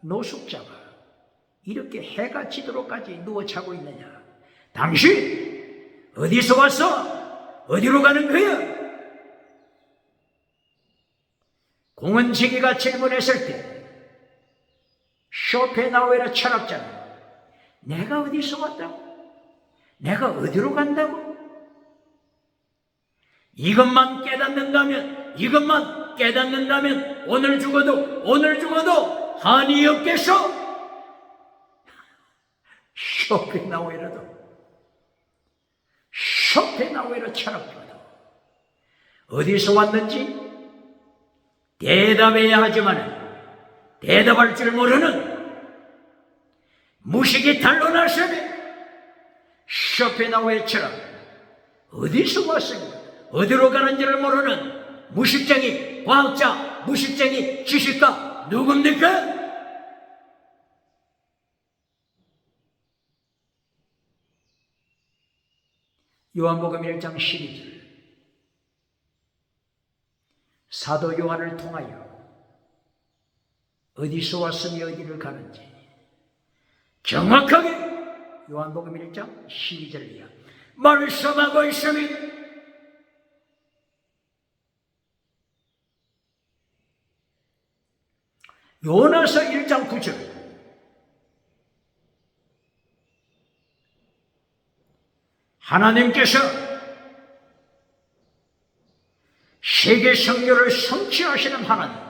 노숙자가 이렇게 해가 지도록까지 누워 자고 있느냐? 당신 어디서 왔어? 어디로 가는 거야? 공원지기가 질문했을 때 쇼펜하우에르 철학자는 내가 어디서 왔다고? 내가 어디로 간다고? 이것만 깨닫는다면 오늘 죽어도 한이 없겠어? 쇼펜하우에르 철학자도 어디서 왔는지 대답해야 하지만 대답할 줄 모르는 무식이 탄로나서니 쇼펜하우에르처럼 어디서 왔습니까? 어디로 가는지를 모르는 무식쟁이 과학자, 무식쟁이 지식가 누굽니까? 요한복음 1장 12절 사도 요한을 통하여 어디서 왔으며 어디를 가는지 정확하게 요한복음 1장 12절이야 말씀하고 있습니다. 요나서 1장 9절 하나님께서 세계 성교를 성취하시는 하나님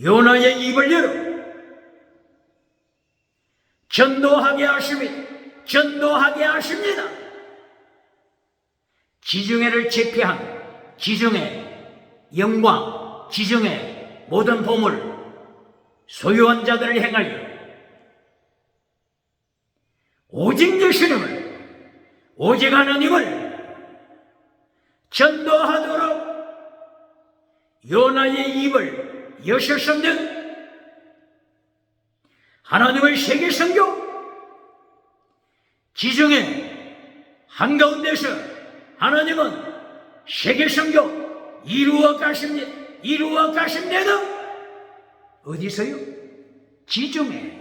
요나의 입을 열어 전도하게 하십니다. 지중해를 제패한 지중해 영광, 지중해 모든 보물 소유한 자들을 행하여 오직 예수님을, 오직 하나님을 전도하도록 요나의 입을 여셨었는 하나님의 세계 선교, 지중해 한가운데서 하나님은 세계 선교 이루어 가십니다. 어디서요? 지중해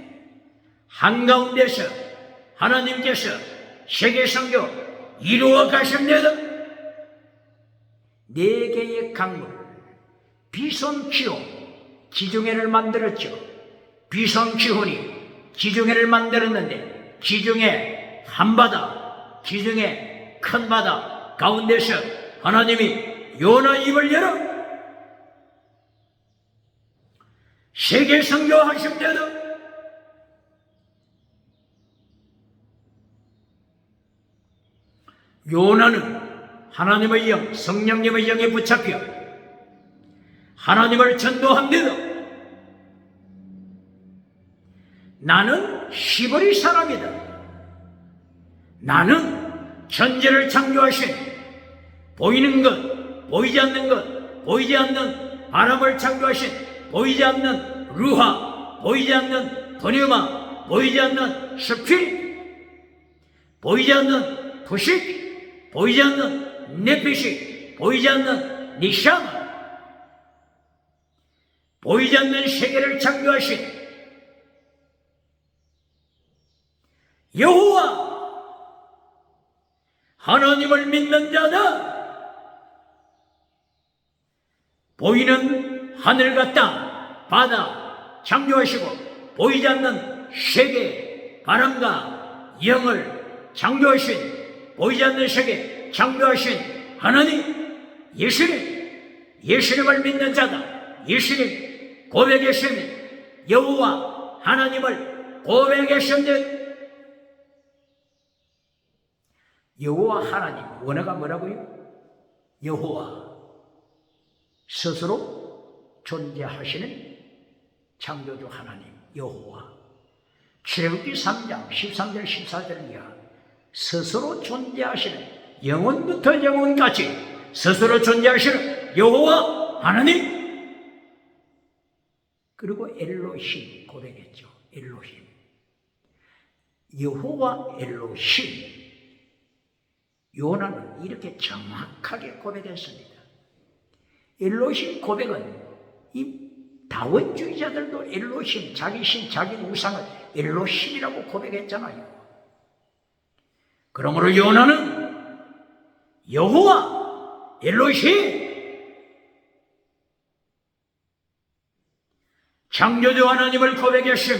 한가운데서 하나님께서 세계 선교 이루어 가십니다. 4개의 강물, 비손 기온, 지중해를 만들었죠. 비손 기온이 지중해를 만들었는데, 지중해 한바다, 지중해 큰 바다 가운데서 하나님이 요나 입을 열어 세계 선교하십니다. 요나는 하나님의 영, 성령님의 영에 붙잡혀 하나님을 전도합니다. 나는 히브리 사람이다. 나는 천지를 창조하신 보이는 것, 보이지 않는 것, 보이지 않는 바람을 창조하신 보이지 않는 루하, 보이지 않는 번유마, 보이지 않는 스피릿, 보이지 않는 부식, 보이지 않는 네피식, 보이지 않는 니샤마, 보이지 않는 세계를 창조하신 여호와 하나님을 믿는 자다. 보이는 하늘과 땅, 바다 창조하시고 보이지 않는 세계, 바람과 영을 창조하신, 보이지 않는 세계 창조하신 하나님, 예수님을 믿는 자다. 예수님 고백하신 여호와 하나님을 고백하신 여호와 하나님, 원어가 뭐라고요? 여호와, 스스로 존재하시는 창조주 하나님 여호와. 출애굽기 3장 13절 14절 이하 스스로 존재하시는, 영원부터 영원까지 스스로 존재하시는 여호와 하나님. 그리고 엘로힘 고백했죠. 엘로힘, 여호와 엘로힘. 요나는 이렇게 정확하게 고백했습니다. 엘로힘 고백은 이 다원주의자들도 엘로힘, 자기 신, 자기 우상을 엘로힘이라고 고백했잖아요. 그러므로 요나는 여호와 엘로힘, 창조주 하나님을 고백했음.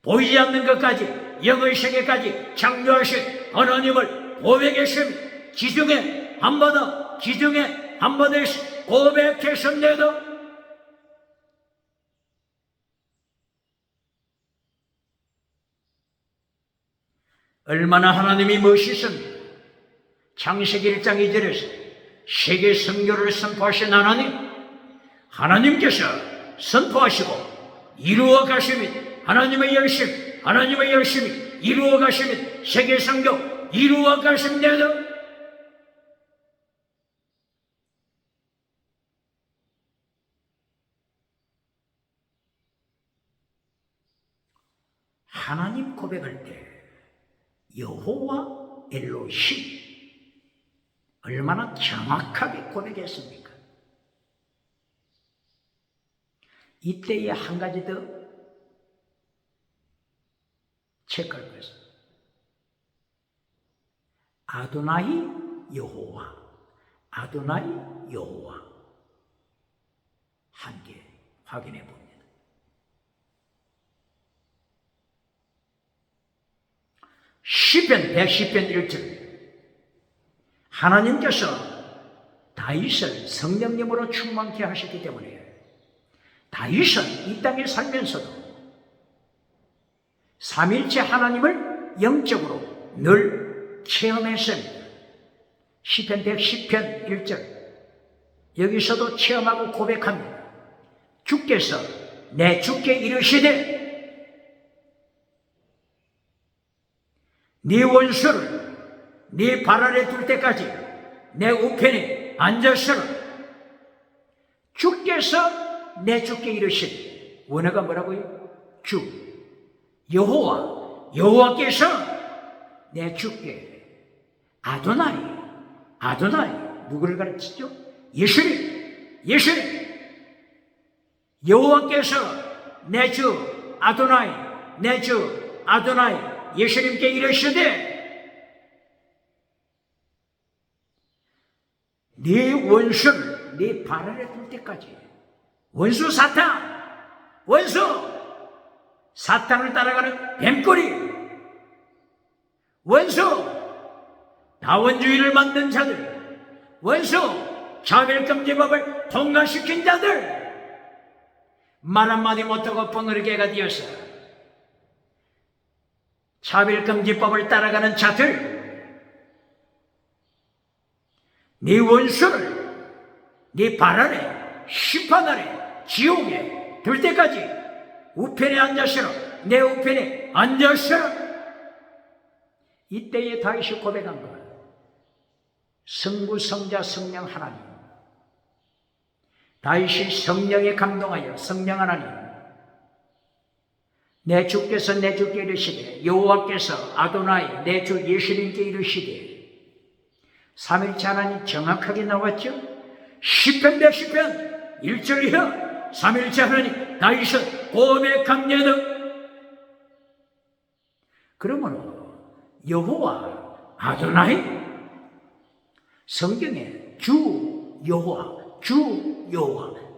보이지 않는 것까지, 영의 세계까지 창조하신 하나님을 고백했음. 지중해 한바다, 지중해 한바다에서 고백했습니다. 얼마나 하나님이 멋있습니까? 창세기 1장 2절에서 세계 선교를 선포하신 하나님께서 선포하시고 이루어 가심이, 하나님의 열심이 이루어 가심이, 세계 선교 이루어 가십니다. 하나님 고백할 때 여호와 엘로힘 얼마나 정확하게 고백했습니까? 이때에 한 가지 더 체크할 것은 아도나이 여호와, 아도나이 여호와 한 개 확인해 봅니다. 시편 110편 1절, 하나님께서 다윗을 성령님으로 충만케 하셨기 때문에 다윗은 이 땅에 살면서도 삼일체 하나님을 영적으로 늘 체험했습니다. 시편 110편 1절 여기서도 체험하고 고백합니다. 주께서 내 주께 이르시되 네 원수를 네 발 아래 둘 때까지 내 우편에 앉았으라. 주께서 내 주께 이르시되, 원어가 뭐라고요? 주, 여호와께서 내 주께, 아도나이 누구를 가르치죠? 예수님. 여호와께서 내 주 아도나이 예수님께 이르시되 네 원수를 네 발 아래 둘 때까지, 원수 사탄을 따라가는 뱀꼬리, 원수 다원주의를 만든 자들, 원수 차별금지법을 통과시킨 자들, 말 한마디 못하고 뻥어리개가 되어서 차별금지법을 따라가는 자들, 네 원수를 네 발 아래 심판 아래 지옥에 둘 때까지 우편에 앉았으라. 내 우편에 앉았으라. 이때에 다윗이 고백한 것, 성부 성자 성령 하나님, 다윗이 성령에 감동하여 성령 하나님, 내 주께서 내 주께 이르시되 여호와께서 아도나이 내 주 예수님께 이르시되, 삼일체 하나님 정확하게 나왔죠? 시편 110편 1절 이하 삼일체 하나님 다윗은 고백합니다. 그러므로 여호와 아도나이, 성경에 주 여호와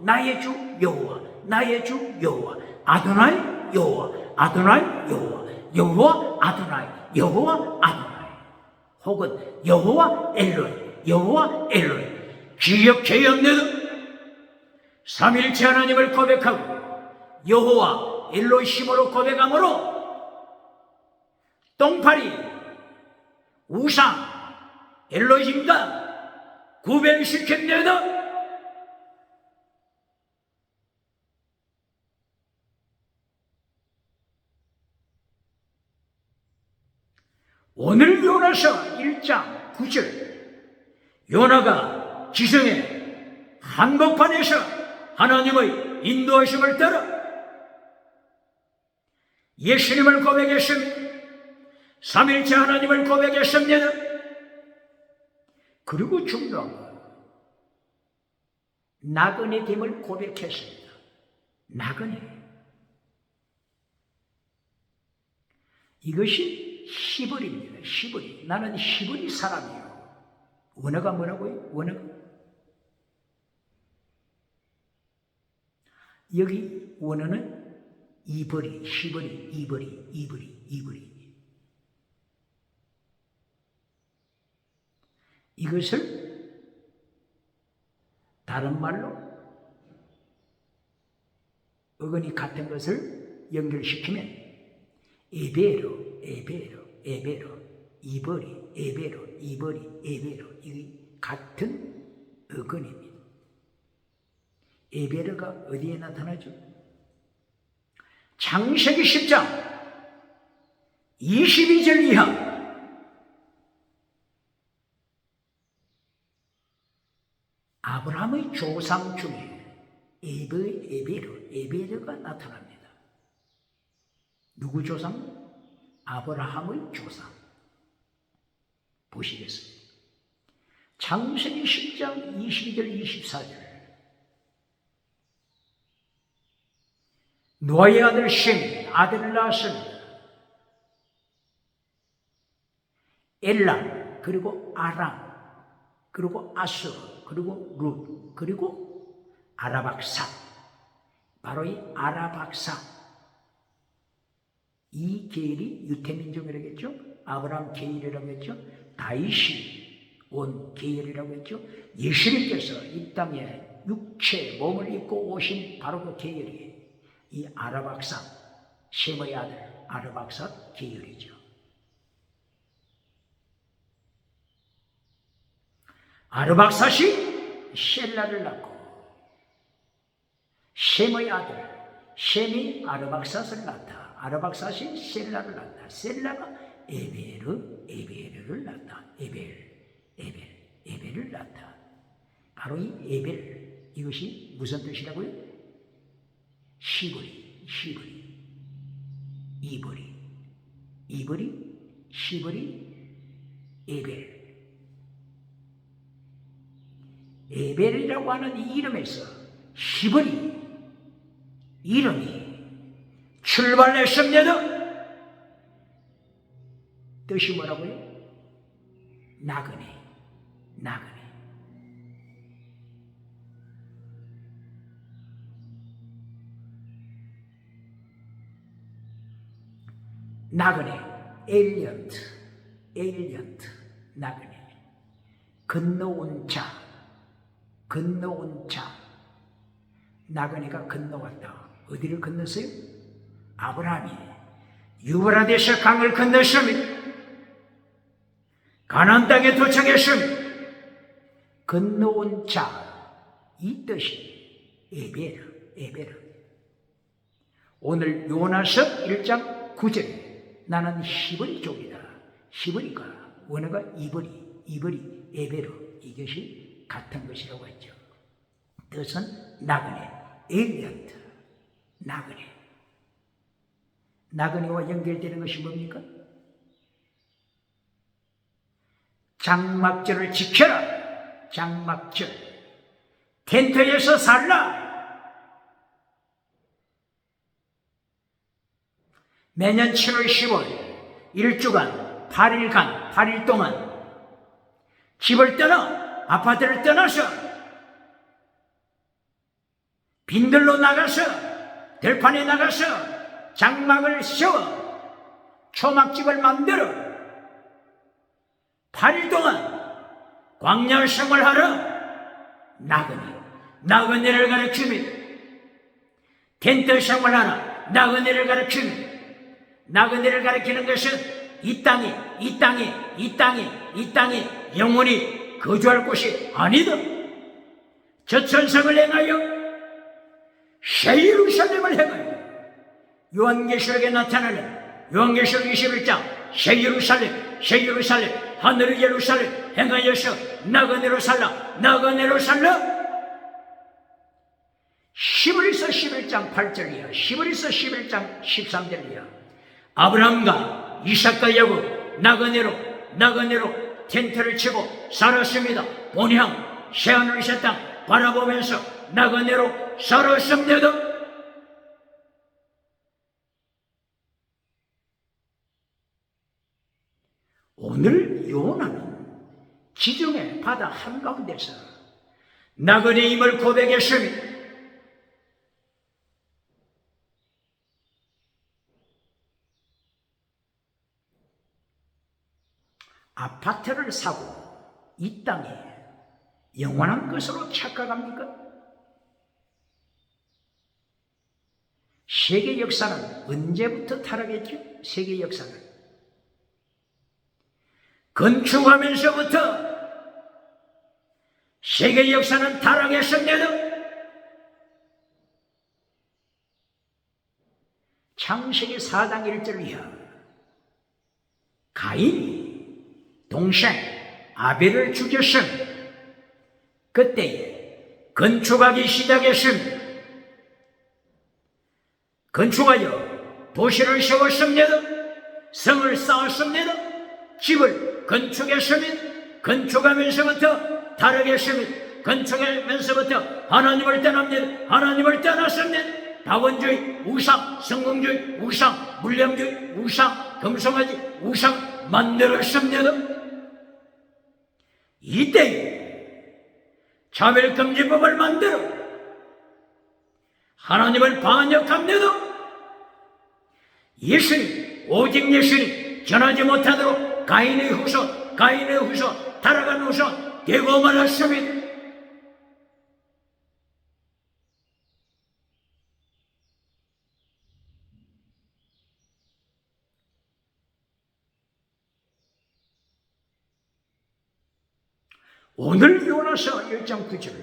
나의 주 여호와 아도나이 여호와 아도나이 혹은 여호와 엘로이 기억해야 합니다. 삼일체 하나님을 고백하고 여호와 엘로이심으로 고백함으로 똥파리 우상 엘로힘과 구별시킵니다. 오늘 요나서 1장 9절, 요나가 지성의 한복판에서 하나님의 인도하심을 따라 예수님을 고백했습니다. 삼일체 하나님을 고백했습니다. 그리고 중요한 건 나그네 됨을 고백했습니다. 나그네, 이것이 히브리입니다. 히브리. 나는 히브리 사람이에요. 원어가 뭐라고요? 원어가 여기 원어는 이브리, 히브리, 이브리. 이것을 다른 말로 어근이 같은 것을 연결시키면 에베로, 이브리, 에베로, 이게 같은 어근입니다. 에베르가 어디에 나타나죠? 창세기 10장 22절 이하, 아브라함의 조상 중에 에베르가 나타납니다. 누구 조상? 아브라함의 조상. 보시겠습니다. 창세기 10장 22절 24절, 노아의 아들 셈이 아들을 낳았습니다. 엘람, 그리고 아람, 그리고 아수르, 그리고 룻, 그리고 아라박사. 바로 이 아라박사, 이 계열이 유태민족이라고 했죠. 아브라함 계열이라고 했죠. 다윗이 온 계열이라고 했죠. 예수님께서 이 땅에 육체 몸을 입고 오신 바로 그 계열이 이 아라박사, 셈의 아들 아라박사 계열이죠. 아르박사시 셀라를 낳고 셈의 아들 셈이 아르박사스를 낳다. 아르박사시 셀라를 낳다. 셀라가 에베르를 낳다. 에벨을 낳다. 바로 이 에벨, 이것이 무슨 뜻이라고요? 시브리, 이브리, 시브리, 에벨이라고 하는 이 이름에서 시브리 이름이 출발했습니다. 뜻이 뭐라고요? 나그네. 나그네, 에일리언트, 나그네. 건너온 자. 나그네가 건너왔다. 어디를 건넜어요? 아브라함이 유브라데스 강을 건넜습니다. 가나안 땅에 도착했습니다. 건너온 자, 이 뜻이 에베르. 오늘 요나서 1장 9절에 나는 히브리 족이다. 히브리가 원어가 이브리, 에베르, 이것이 같은 것이라고 했죠. 뜻은 나그네, 에일리언트, 나그네와 연결되는 것이 뭡니까? 장막절을 지켜라. 장막절. 텐트에서 살라. 매년 7월 10월 1주간 8일 동안 집을 떠나 아파트를 떠나서 빈들로 나가서 들판에 나가서 장막을 세워 초막집을 만들어 8일 동안 광야 생활하러 나그네를 가르칩니다. 텐트 생활하러 나그네를 가르칩니다. 나그네를 가르치는 것은 이 땅에 영원히 거주할 곳이 아니다. 저 천성을 행하여 새 예루살렘을 행하여 요한계시록에 나타나는 요한계시록 21장 새 예루살렘 하늘의 예루살렘 행하여서 나그네로 살라. 히브리서 11장 8절이야. 히브리서 11장 13절이야. 아브라함과 이삭과 야곱 나그네로 텐트를 치고 살았습니다. 본향 새하늘 새 땅 바라보면서 나그네로 살았습니다. 오늘 요나는 지중해 바다 한가운데서 나그네임을 고백했습니다. 아파트를 사고 이 땅에 영원한 것으로 착각합니까? 세계 역사는 언제부터 타락했죠? 세계 역사는 건축하면서부터 세계 역사는 타락했습니다. 창세기 4장 1절 이하 가인이 동생 아벨을 죽였습니다. 그때에 건축하기 시작했습니다. 건축하여 도시를 세웠습니다. 성을 쌓았습니다. 집을 건축했습니다. 건축하면서부터 타락했습니다. 건축하면서부터 하나님을 떠났습니다. 다원주의, 우상, 성공주의, 우상, 물량주의, 우상, 금송아지, 우상 만들었습니다. 이때에 차별금지법을 만들어 하나님을 반역합니다. 오직 예수님 전하지 못하도록 가인의 후손 타락한 후손 되고 말았습니다. 오늘 요나서 1장 9절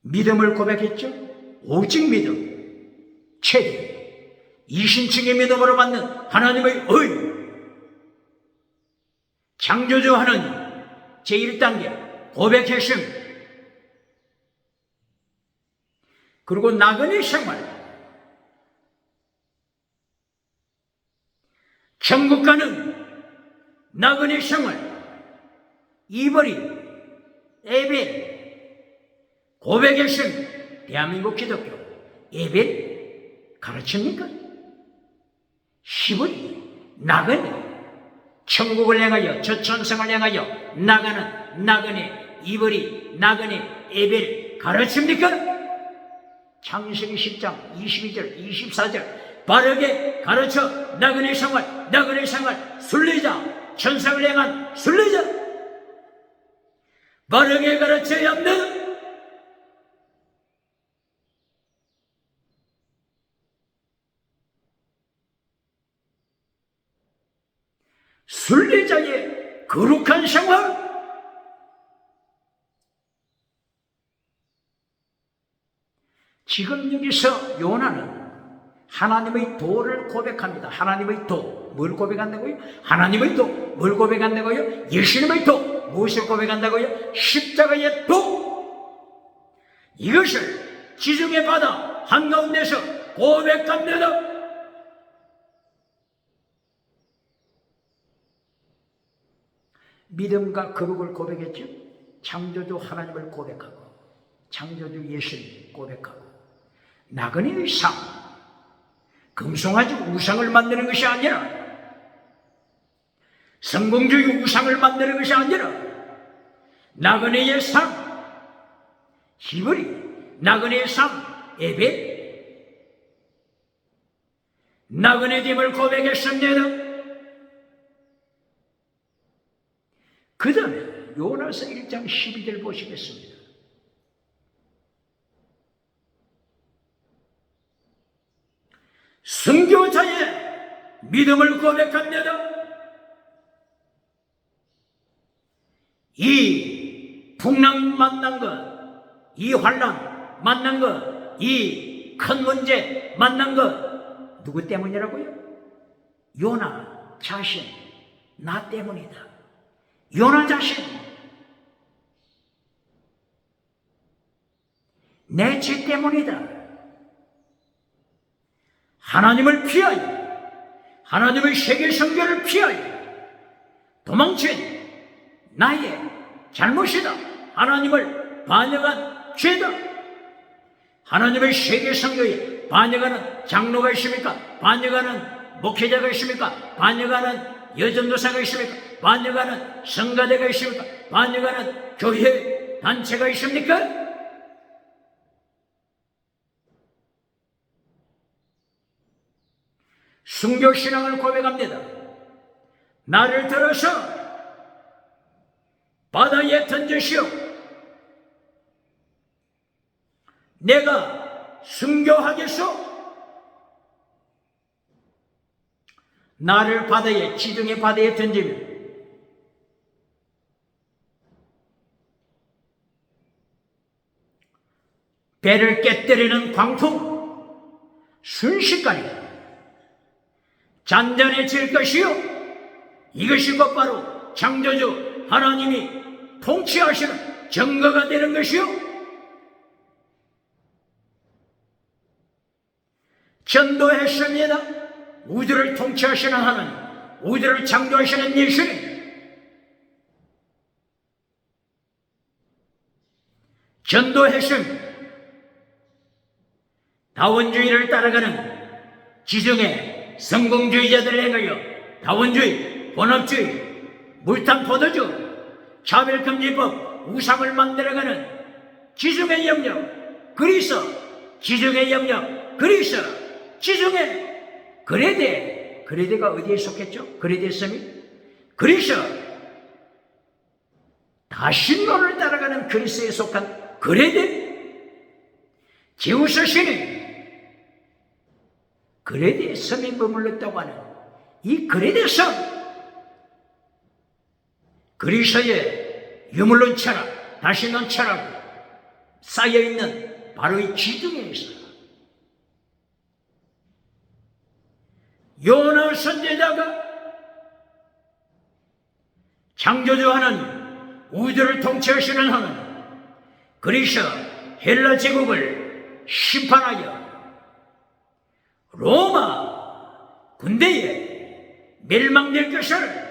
믿음을 고백했죠. 오직 믿음, 최대 이신층의 믿음으로 받는 하나님의 의, 창조주 하나님 제1단계 고백했음. 그리고 나그네 생활, 천국 가는 나그네 생활, 이벌이, 에벨, 고백했음. 대한민국 기독교 에벨 가르칩니까? 시벌이, 나그네, 천국을 향하여 저천성을 향하여 나가는 나그네, 이벌이, 나그네, 에벨 가르칩니까? 창세기 10장 22절 24절 바르게 가르쳐 나그네 생활, 나그네 생활, 순례자, 천상을 향한 순례자, 바르게 가르쳐야 합니다. 순례자의 거룩한 생활, 지금 여기서 요나는 하나님의 도를 고백합니다. 하나님의 도, 뭘 고백한다고요? 하나님의 도, 뭘 고백한다고요? 예수님의 도, 무엇을 고백한다고요? 십자가의 도. 이것을 지중해 바다 한가운데서 고백합니다. 믿음과 거룩을 고백했죠. 창조주 하나님을 고백하고, 창조주 예수님 고백하고, 나그네의 삶, 금송아지 우상을 만드는 것이 아니라, 성공주의 우상을 만드는 것이 아니라, 나그네의 삶, 히브리, 나그네의 삶, 에벨, 나그네됨을 고백했습니다. 그 다음에 요나서 1장 12절 보시겠습니다. 순교자의 믿음을 고백합니다. 이 풍랑 만난 것, 이 환난 만난 것, 이 큰 문제 만난 것 누구 때문이라고요? 요나 자신, 나 때문이다. 요나 자신, 내 죄 때문이다. 하나님을 피하여, 하나님의 세계 선교를 피하여 도망친 나의 잘못이다. 하나님을 반역한 죄다. 하나님의 세계 선교에 반역하는 장로가 있습니까? 반역하는 목회자가 있습니까? 반역하는 여전도사가 있습니까? 반역하는 성가대가 있습니까? 반역하는 교회 단체가 있습니까? 순교신앙을 고백합니다. 나를 들어서 바다에 던지시오. 내가 순교하겠소. 나를 바다에, 지중해 바다에 던지면 배를 깨뜨리는 광풍 순식간에 잔잔해질 것이요, 이것이 곧바로 창조주 하나님이 통치하시는 증거가 되는 것이요, 전도했습니다. 우주를 통치하시는 하나님, 우주를 창조하시는 예수님, 전도했습니다. 다원주의를 따라가는 지중해 성공주의자들을 향하여 다원주의, 본업주의, 물탄포도주, 차별금지법, 우상을 만들어가는 지중해 영역, 그리스, 지중해 영역, 그리스, 지중해, 그레데가 어디에 속했죠? 그레데 섬이? 그리스, 다신론을 따라가는 그리스에 속한 그레데, 제우스 신이 그레데 섬에 머물렀다고 하는 이 그레데 섬, 그리스도의 유물론 철학, 다신론 철학이 쌓여있는 바로 이 기둥에 있어요. 요나 선지자가 창조주 하나님, 우주를 통치하시는 하나님, 그리스 헬라 제국을 심판하여 로마 군대에 멸망될 것을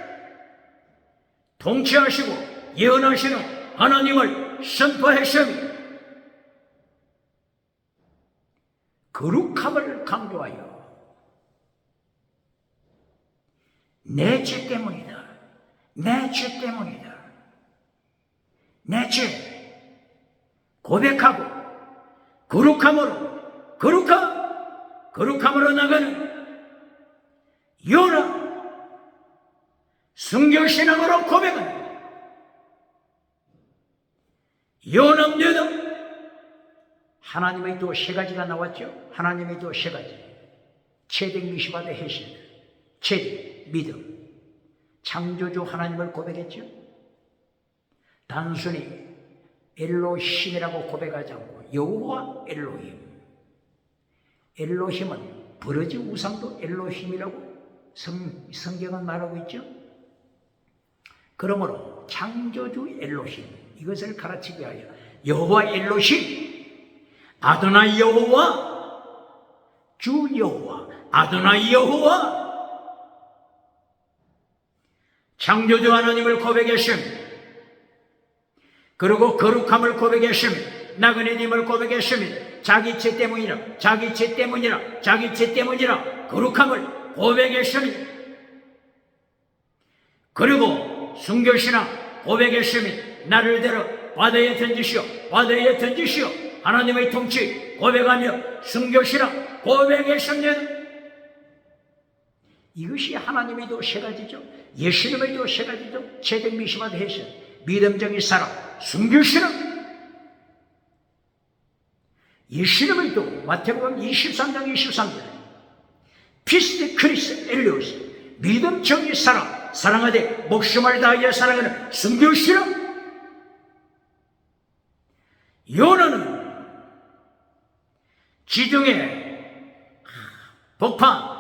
통치하시고 예언하시는 하나님을 선포하시며 거룩함을 강조하여 내 죄 때문이다. 내 죄 때문이다. 내 죄 고백하고 거룩함으로 나가는 요나 순교신앙으로 고백은 요나 믿음 하나님의 또 세 가지가 나왔죠. 하나님의 또 세 가지. 체득 미시바드 해신 체득 믿음. 창조주 하나님을 고백했죠. 단순히 엘로힘이라고 고백하지 않고 여호와 엘로힘. 엘로힘은 버러지 우상도 엘로힘이라고 성경은 말하고 있죠. 그러므로 창조주 엘로힘 이것을 가르치기 위하여 여호와 엘로힘 아도나이 여호와 주 여호와 아도나이 여호와 창조주 하나님을 고백하심 그리고 거룩함을 고백하심 나그네님을 고백하심 자기 죄 때문이라 거룩함을 고백하심 그리고 순교신앙 고백하심 나를 들어 바다에 던지시오 하나님의 통치 고백하며 순교신앙 고백하십니다. 이것이 하나님의 도 세 가지죠. 예수님의 도 세 가지죠. 체득 미시바드 해신 믿음적인 사랑 순교신앙 예수님의 도 마태복음 23장 23절 피스트 크리스 엘리오스 믿음적인 사랑 사랑하되 목숨을 다하여 사랑하는 순교신앙 요나는 지중해 복판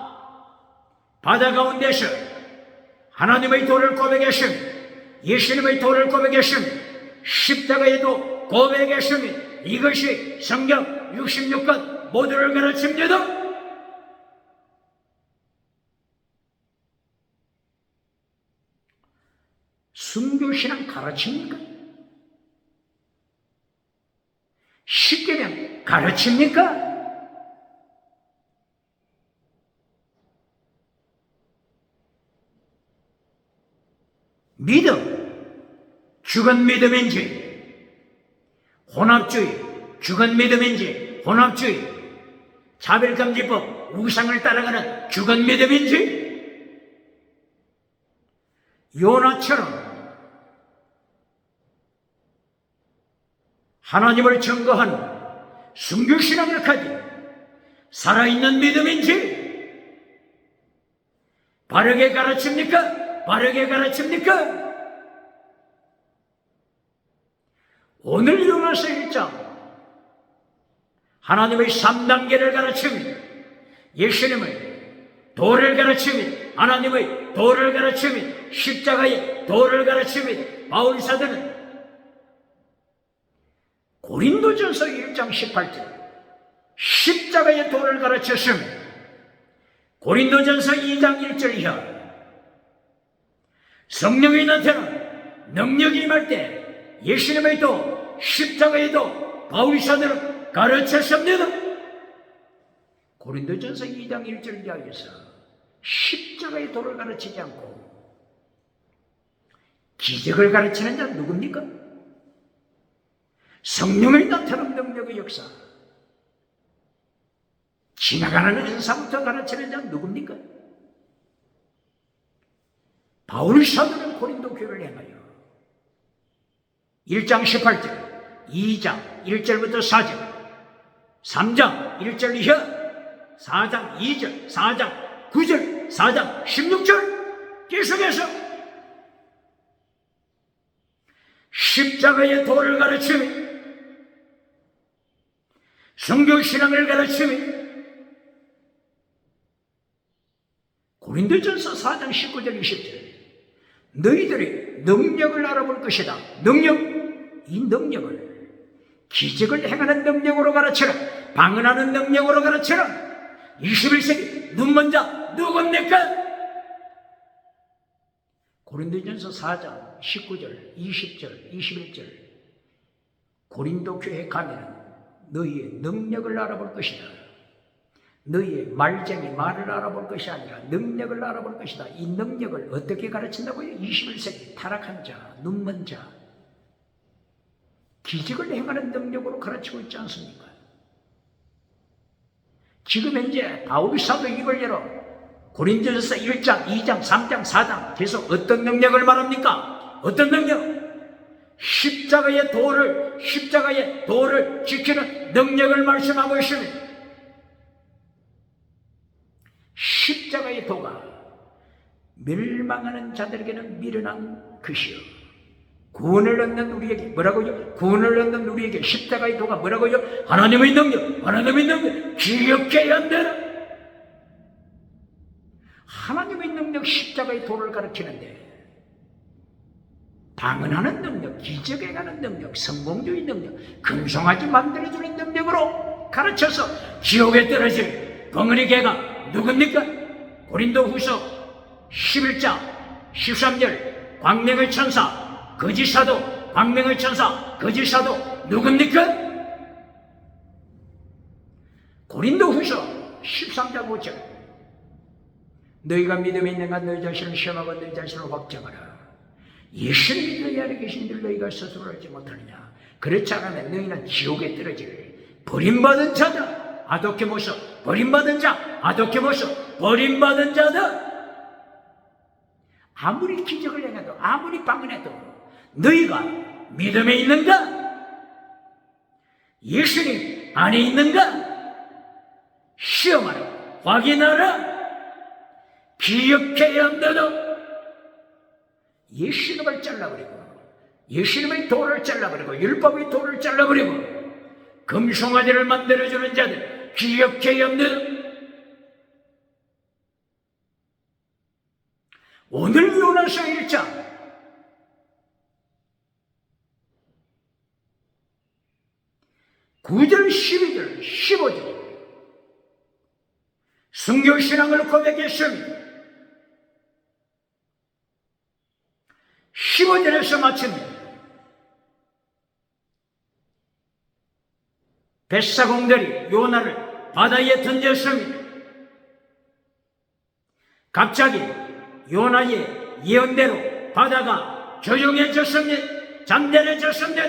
바다 가운데서 하나님의 도를 고백하심 예수님의 도를 고백하심 십자가의 도 고백하심 이것이 성경 66권 모두를 가르칩니다. 순교신앙 가르칩니까? 십계명 가르칩니까? 믿음, 죽은 믿음인지 혼합주의, 죽은 믿음인지 혼합주의 차별금지법, 우상을 따라가는 죽은 믿음인지 요나처럼 하나님을 증거하는 순교신앙을 가진 살아있는 믿음인지 바르게 가르칩니까? 오늘 요나서 1장 하나님의 3단계를 가르칩니다. 예수님의 도를 가르칩니다. 하나님의 도를 가르칩니다. 십자가의 도를 가르칩니다. 바울 사도는 고린도전서 1장 18절 십자가의 도를 가르쳤습니다. 고린도전서 2장 1절 이하 성령이 나타나 능력이 임할 때 예수님의 도, 십자가의 도, 바울 사도는 가르쳤습니다. 고린도전서 2장 1절 이하에서 십자가의 도를 가르치지 않고 기적을 가르치는 자는 누굽니까? 성령의 나타난 능력의 역사 지나가는 은사부터 가르치는 자는 누굽니까? 바울 사도는 고린도 교회를 행하여 1장 18절 2장 1절부터 4절 3장 1절 이하 4장 2절 4장 9절 4장 16절 계속해서 십자가의 도를 가르치며 성경신앙을 가르치며 고린도전서 4장 19절 20절 너희들이 능력을 알아볼 것이다. 능력, 이 능력을 기적을 행하는 능력으로 가르쳐라. 방언하는 능력으로 가르쳐라. 21세기 눈먼 자 누굽니까? 고린도전서 4장 19절 20절 21절 고린도 교회에 가면 너희의 능력을 알아볼 것이다. 너희의 말쟁이 말을 알아볼 것이 아니라 능력을 알아볼 것이다. 이 능력을 어떻게 가르친다고요? 21세기 타락한 자, 눈먼 자, 기적을 행하는 능력으로 가르치고 있지 않습니까? 지금 현재 바울 사도 입을 열어 고린도전서 1장, 2장, 3장, 4장 계속 어떤 능력을 말합니까? 어떤 능력? 십자가의 도를 지키는 능력을 말씀하고 있습니다. 십자가의 도가 멸망하는 자들에게는 미련한 것이요 구원을 얻는 우리에게 뭐라고요? 구원을 얻는 우리에게 십자가의 도가 뭐라고요? 하나님의 능력 기억해야 한다. 하나님의 능력 십자가의 도를 가르치는데 방언하는 능력, 기적행하는 능력, 성공주의 능력, 금송아지 만들어주는 능력으로 가르쳐서 지옥에 떨어질 벙어리 개가 누굽니까? 고린도후서 11장 13절 광명의 천사 거짓사도 광명의 천사 거짓사도 누굽니까? 고린도후서 13장 5절 너희가 믿음이 있는가 너희 자신을 시험하고 너희 자신을 확정하라. 예수님이 너희 안에 계신들 너희가 스스로 알지 못하느냐. 그렇지 않으면 너희는 지옥에 떨어질 버림받은 자다. 아도케모스 버림받은 자, 아도케모스 버림받은 자다. 아무리 기적을 행해도 아무리 방언해도 너희가 믿음에 있는가? 예수님 안에 있는가? 시험하라, 확인하라, 기억해야 한다도. 예수님을 잘라버리고 예수님의 도를 잘라버리고 율법의 도를 잘라버리고 금송아지를 만들어주는 자들 기억해야 한다. 오늘 요나서 1장 9절 12절 15절 성경신앙을 고백했습니다. 15절에서 마칩니다. 뱃사공들이 요나를 바다에 던졌습니다. 갑자기 요나의 예언대로 바다가 조용해졌습니다. 잠잠해졌습니다.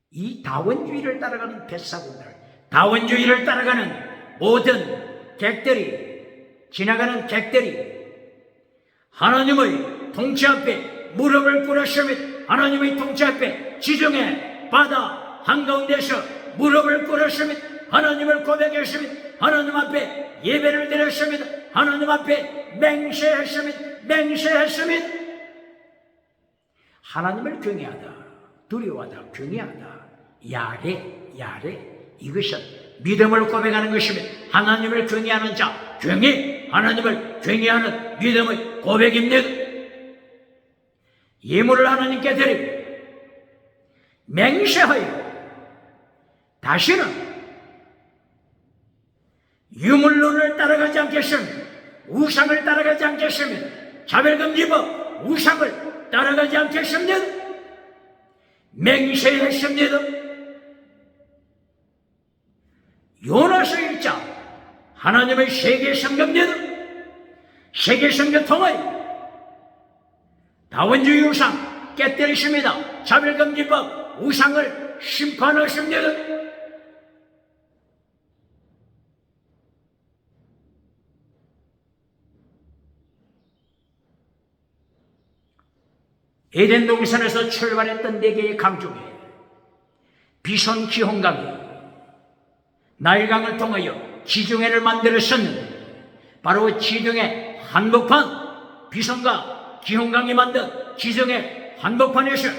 이 다원주의를 따라가는 뱃사공들, 다원주의를 따라가는 모든 객들이, 지나가는 객들이 하나님의 통치 앞에 무릎을 꿇었습니다. 하나님의 통치 앞에 지중해 바다 한가운데서 무릎을 꿇었습니다. 하나님을 고백했습니다. 하나님 앞에 예배를 드렸습니다. 하나님 앞에 맹세했습니다. 하나님을 경외하다, 두려워하다, 경외하다, 야래 이것은 믿음을 고백하는 것입니다. 하나님을 경외하는 자, 하나님을 경외하는 믿음의 고백입니다. 예물을 하나님께 드리고 맹세하여 다시는 유물론을 따라가지 않겠습니다. 우상을 따라가지 않겠습니다. 차별금지법 우상을 따라가지 않겠습니다. 맹세했습니다. 요나서 1장 하나님의 세계 성경입니다. 세계 성경 통하여 다원주의 우상 깨뜨리십니다. 차별금지법 우상을 심판하십니다. 에덴 동산에서 출발했던 네 개의 강 중에 비손 기홍강이 나일강을 통하여 지중해를 만들었었는데 바로 지중해 한복판 비손과 기홍강이 만든 지성의 한복판에서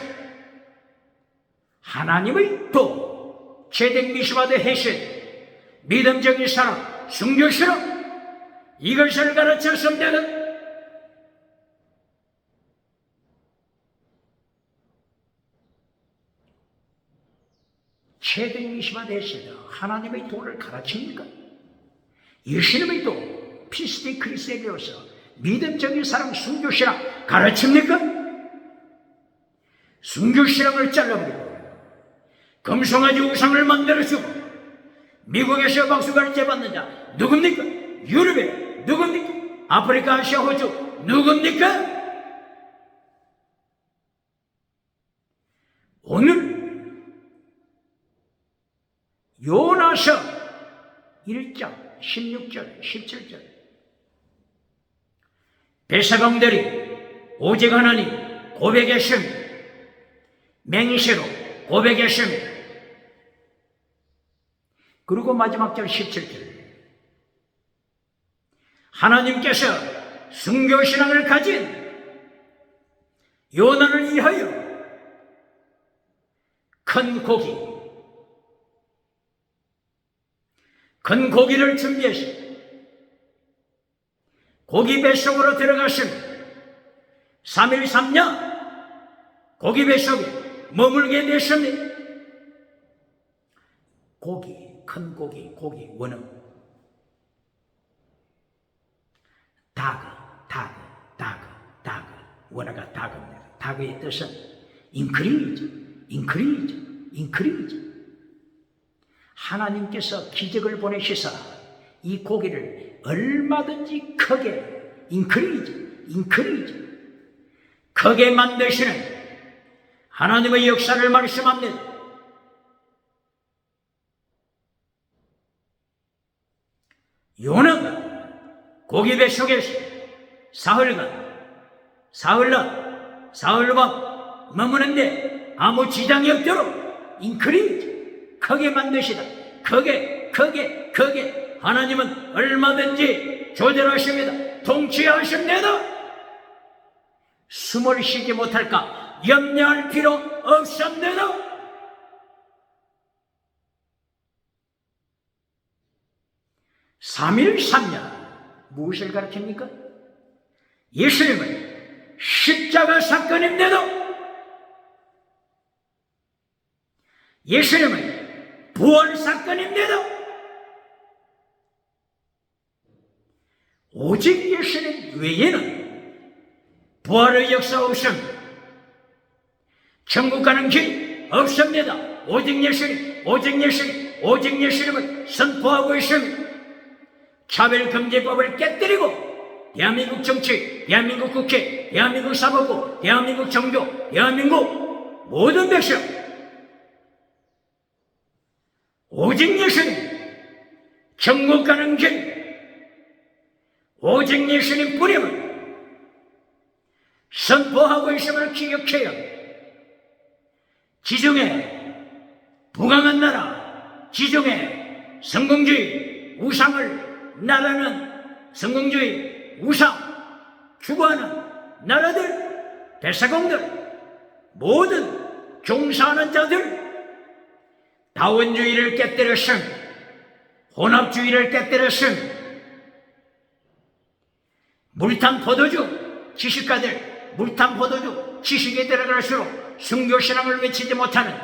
하나님의 도 제댕 미시바드 해신 믿음적인 사랑 순교시로 이것을 가르쳤습니다. 제댕 미시바드 해신 하나님의 도를 가르칩니까? 예수님의 도 피스티 크리스에 배워서 믿음적인 사랑 순교신앙 가르칩니까? 순교신앙을 잘라버리고 금송아지 우상을 만들어주고 미국에서 박수가르쳐 받는 자 누굽니까? 유럽에 누굽니까? 아프리카, 아시아, 호주 누굽니까? 오늘 요나서 1장 16절 17절 백사강들이 오직 하나님 고백했습니다. 맹세로 고백했습니다. 그리고 마지막 절 17절 하나님께서 순교신앙을 가진 요나를 위하여 큰 고기를 준비했습니다. 고기 뱃속으로 들어갔습니다. 3일 3년 고기 뱃속에 머물게 됐습니다. 큰 고기 원어 다그 원어가 다그입니다. 다그의 뜻은 increase. 하나님께서 기적을 보내시사 이 고기를 얼마든지 크게 increase 크게 만드시는 하나님의 역사를 말씀합니다. 요나가 고기 뱃속에서 사흘간 머무는데 아무 지장이 없도록 increase 크게 만드시다. 크게 하나님은 얼마든지 조절하십니다. 통치하십니다. 숨을 쉬지 못할까 염려할 필요 없습니다. 삼일 3년 무엇을 가르칩니까? 예수님은 십자가 사건입니다. 예수님은 부활 사건입니다. 오직 예수님 외에는 부활의 역사 없습니다. 천국 가는 길 없습니다. 오직 예수님을 선포하고 있습니다. 차별금지법을 깨뜨리고 대한민국 정치, 대한민국 국회, 대한민국 사법부, 대한민국 정교, 대한민국 모든 백성 오직 예수님 천국 가는 길 오직 예수님 뿌림을 선포하고 있음을 기억해야 지중해 부강한 나라, 지중해 성공주의 우상을 나라는 성공주의 우상 추구하는 나라들, 대사공들, 모든 종사하는 자들 다원주의를 깨뜨렸음, 혼합주의를 깨뜨렸음, 물탄 포도주 지식가들, 물탄 포도주 지식에 들어갈수록 순교신앙을 외치지 못하는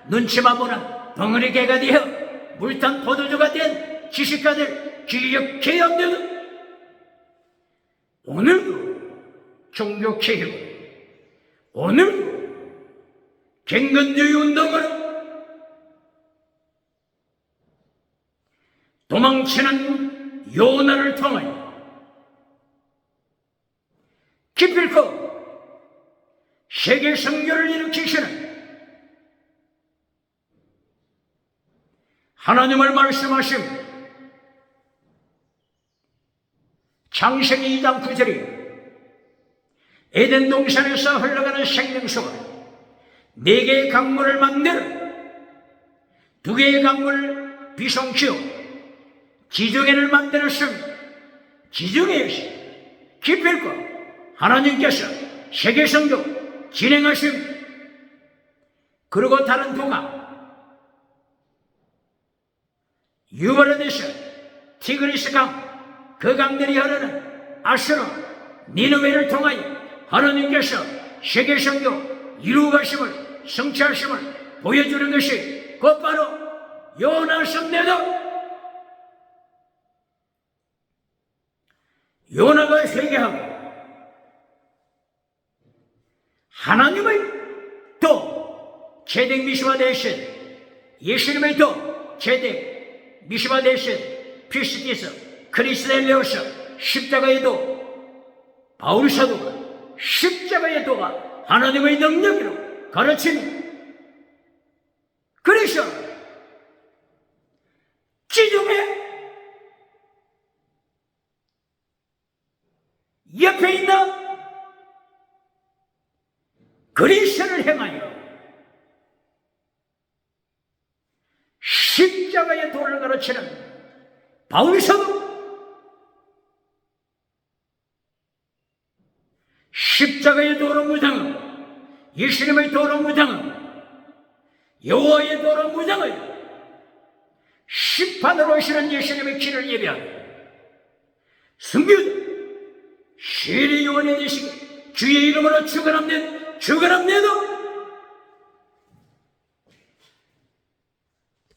눈치만 보는 덩어리 개가 되어 물탄 포도주가 된 지식가들 기억해야 합니다. 오늘도 종교개혁, 오늘도 갱건주의 운동으로 도망치는 요나를 통하여 기필코 세계 선교를 일으키시는 하나님을 말씀하십니다. 창세기 2장 9절이 에덴 동산에서 흘러가는 생명수가 4개의 강물을 만들어 2개의 강물을 비송키워 지중해를 만들었습니다. 지중해에서 기필코 하나님께서 세계성교 진행하심. 그리고 다른 도가 유브라데스, 티그리스 강, 그 강들이 흐르는 아스로, 니느웨를 통하여 하나님께서 세계성교 이루어가심을, 성취하심을 보여주는 것이 곧바로 요나 성내도. 요나가 회개하고 하나님의 또 제덱 미시바 대신 예수님의 또 제덱 미시바 대신 피스티스 크리스델레오스 십자가의 도 바울 사도가 십자가의 도가 하나님의 능력으로 가르치는, 그래서 기둥에 옆에 있는 그리스도를 행하여 십자가의 도를 가르치는 바울 사도, 십자가의 도로 무장은, 예수님의 도로 무장은, 여호와의 도로 무장을 심판으로 오시는 예수님의 길을 예비하고 승규 시리 요원이 되시고 주의 이름으로 축원합니다.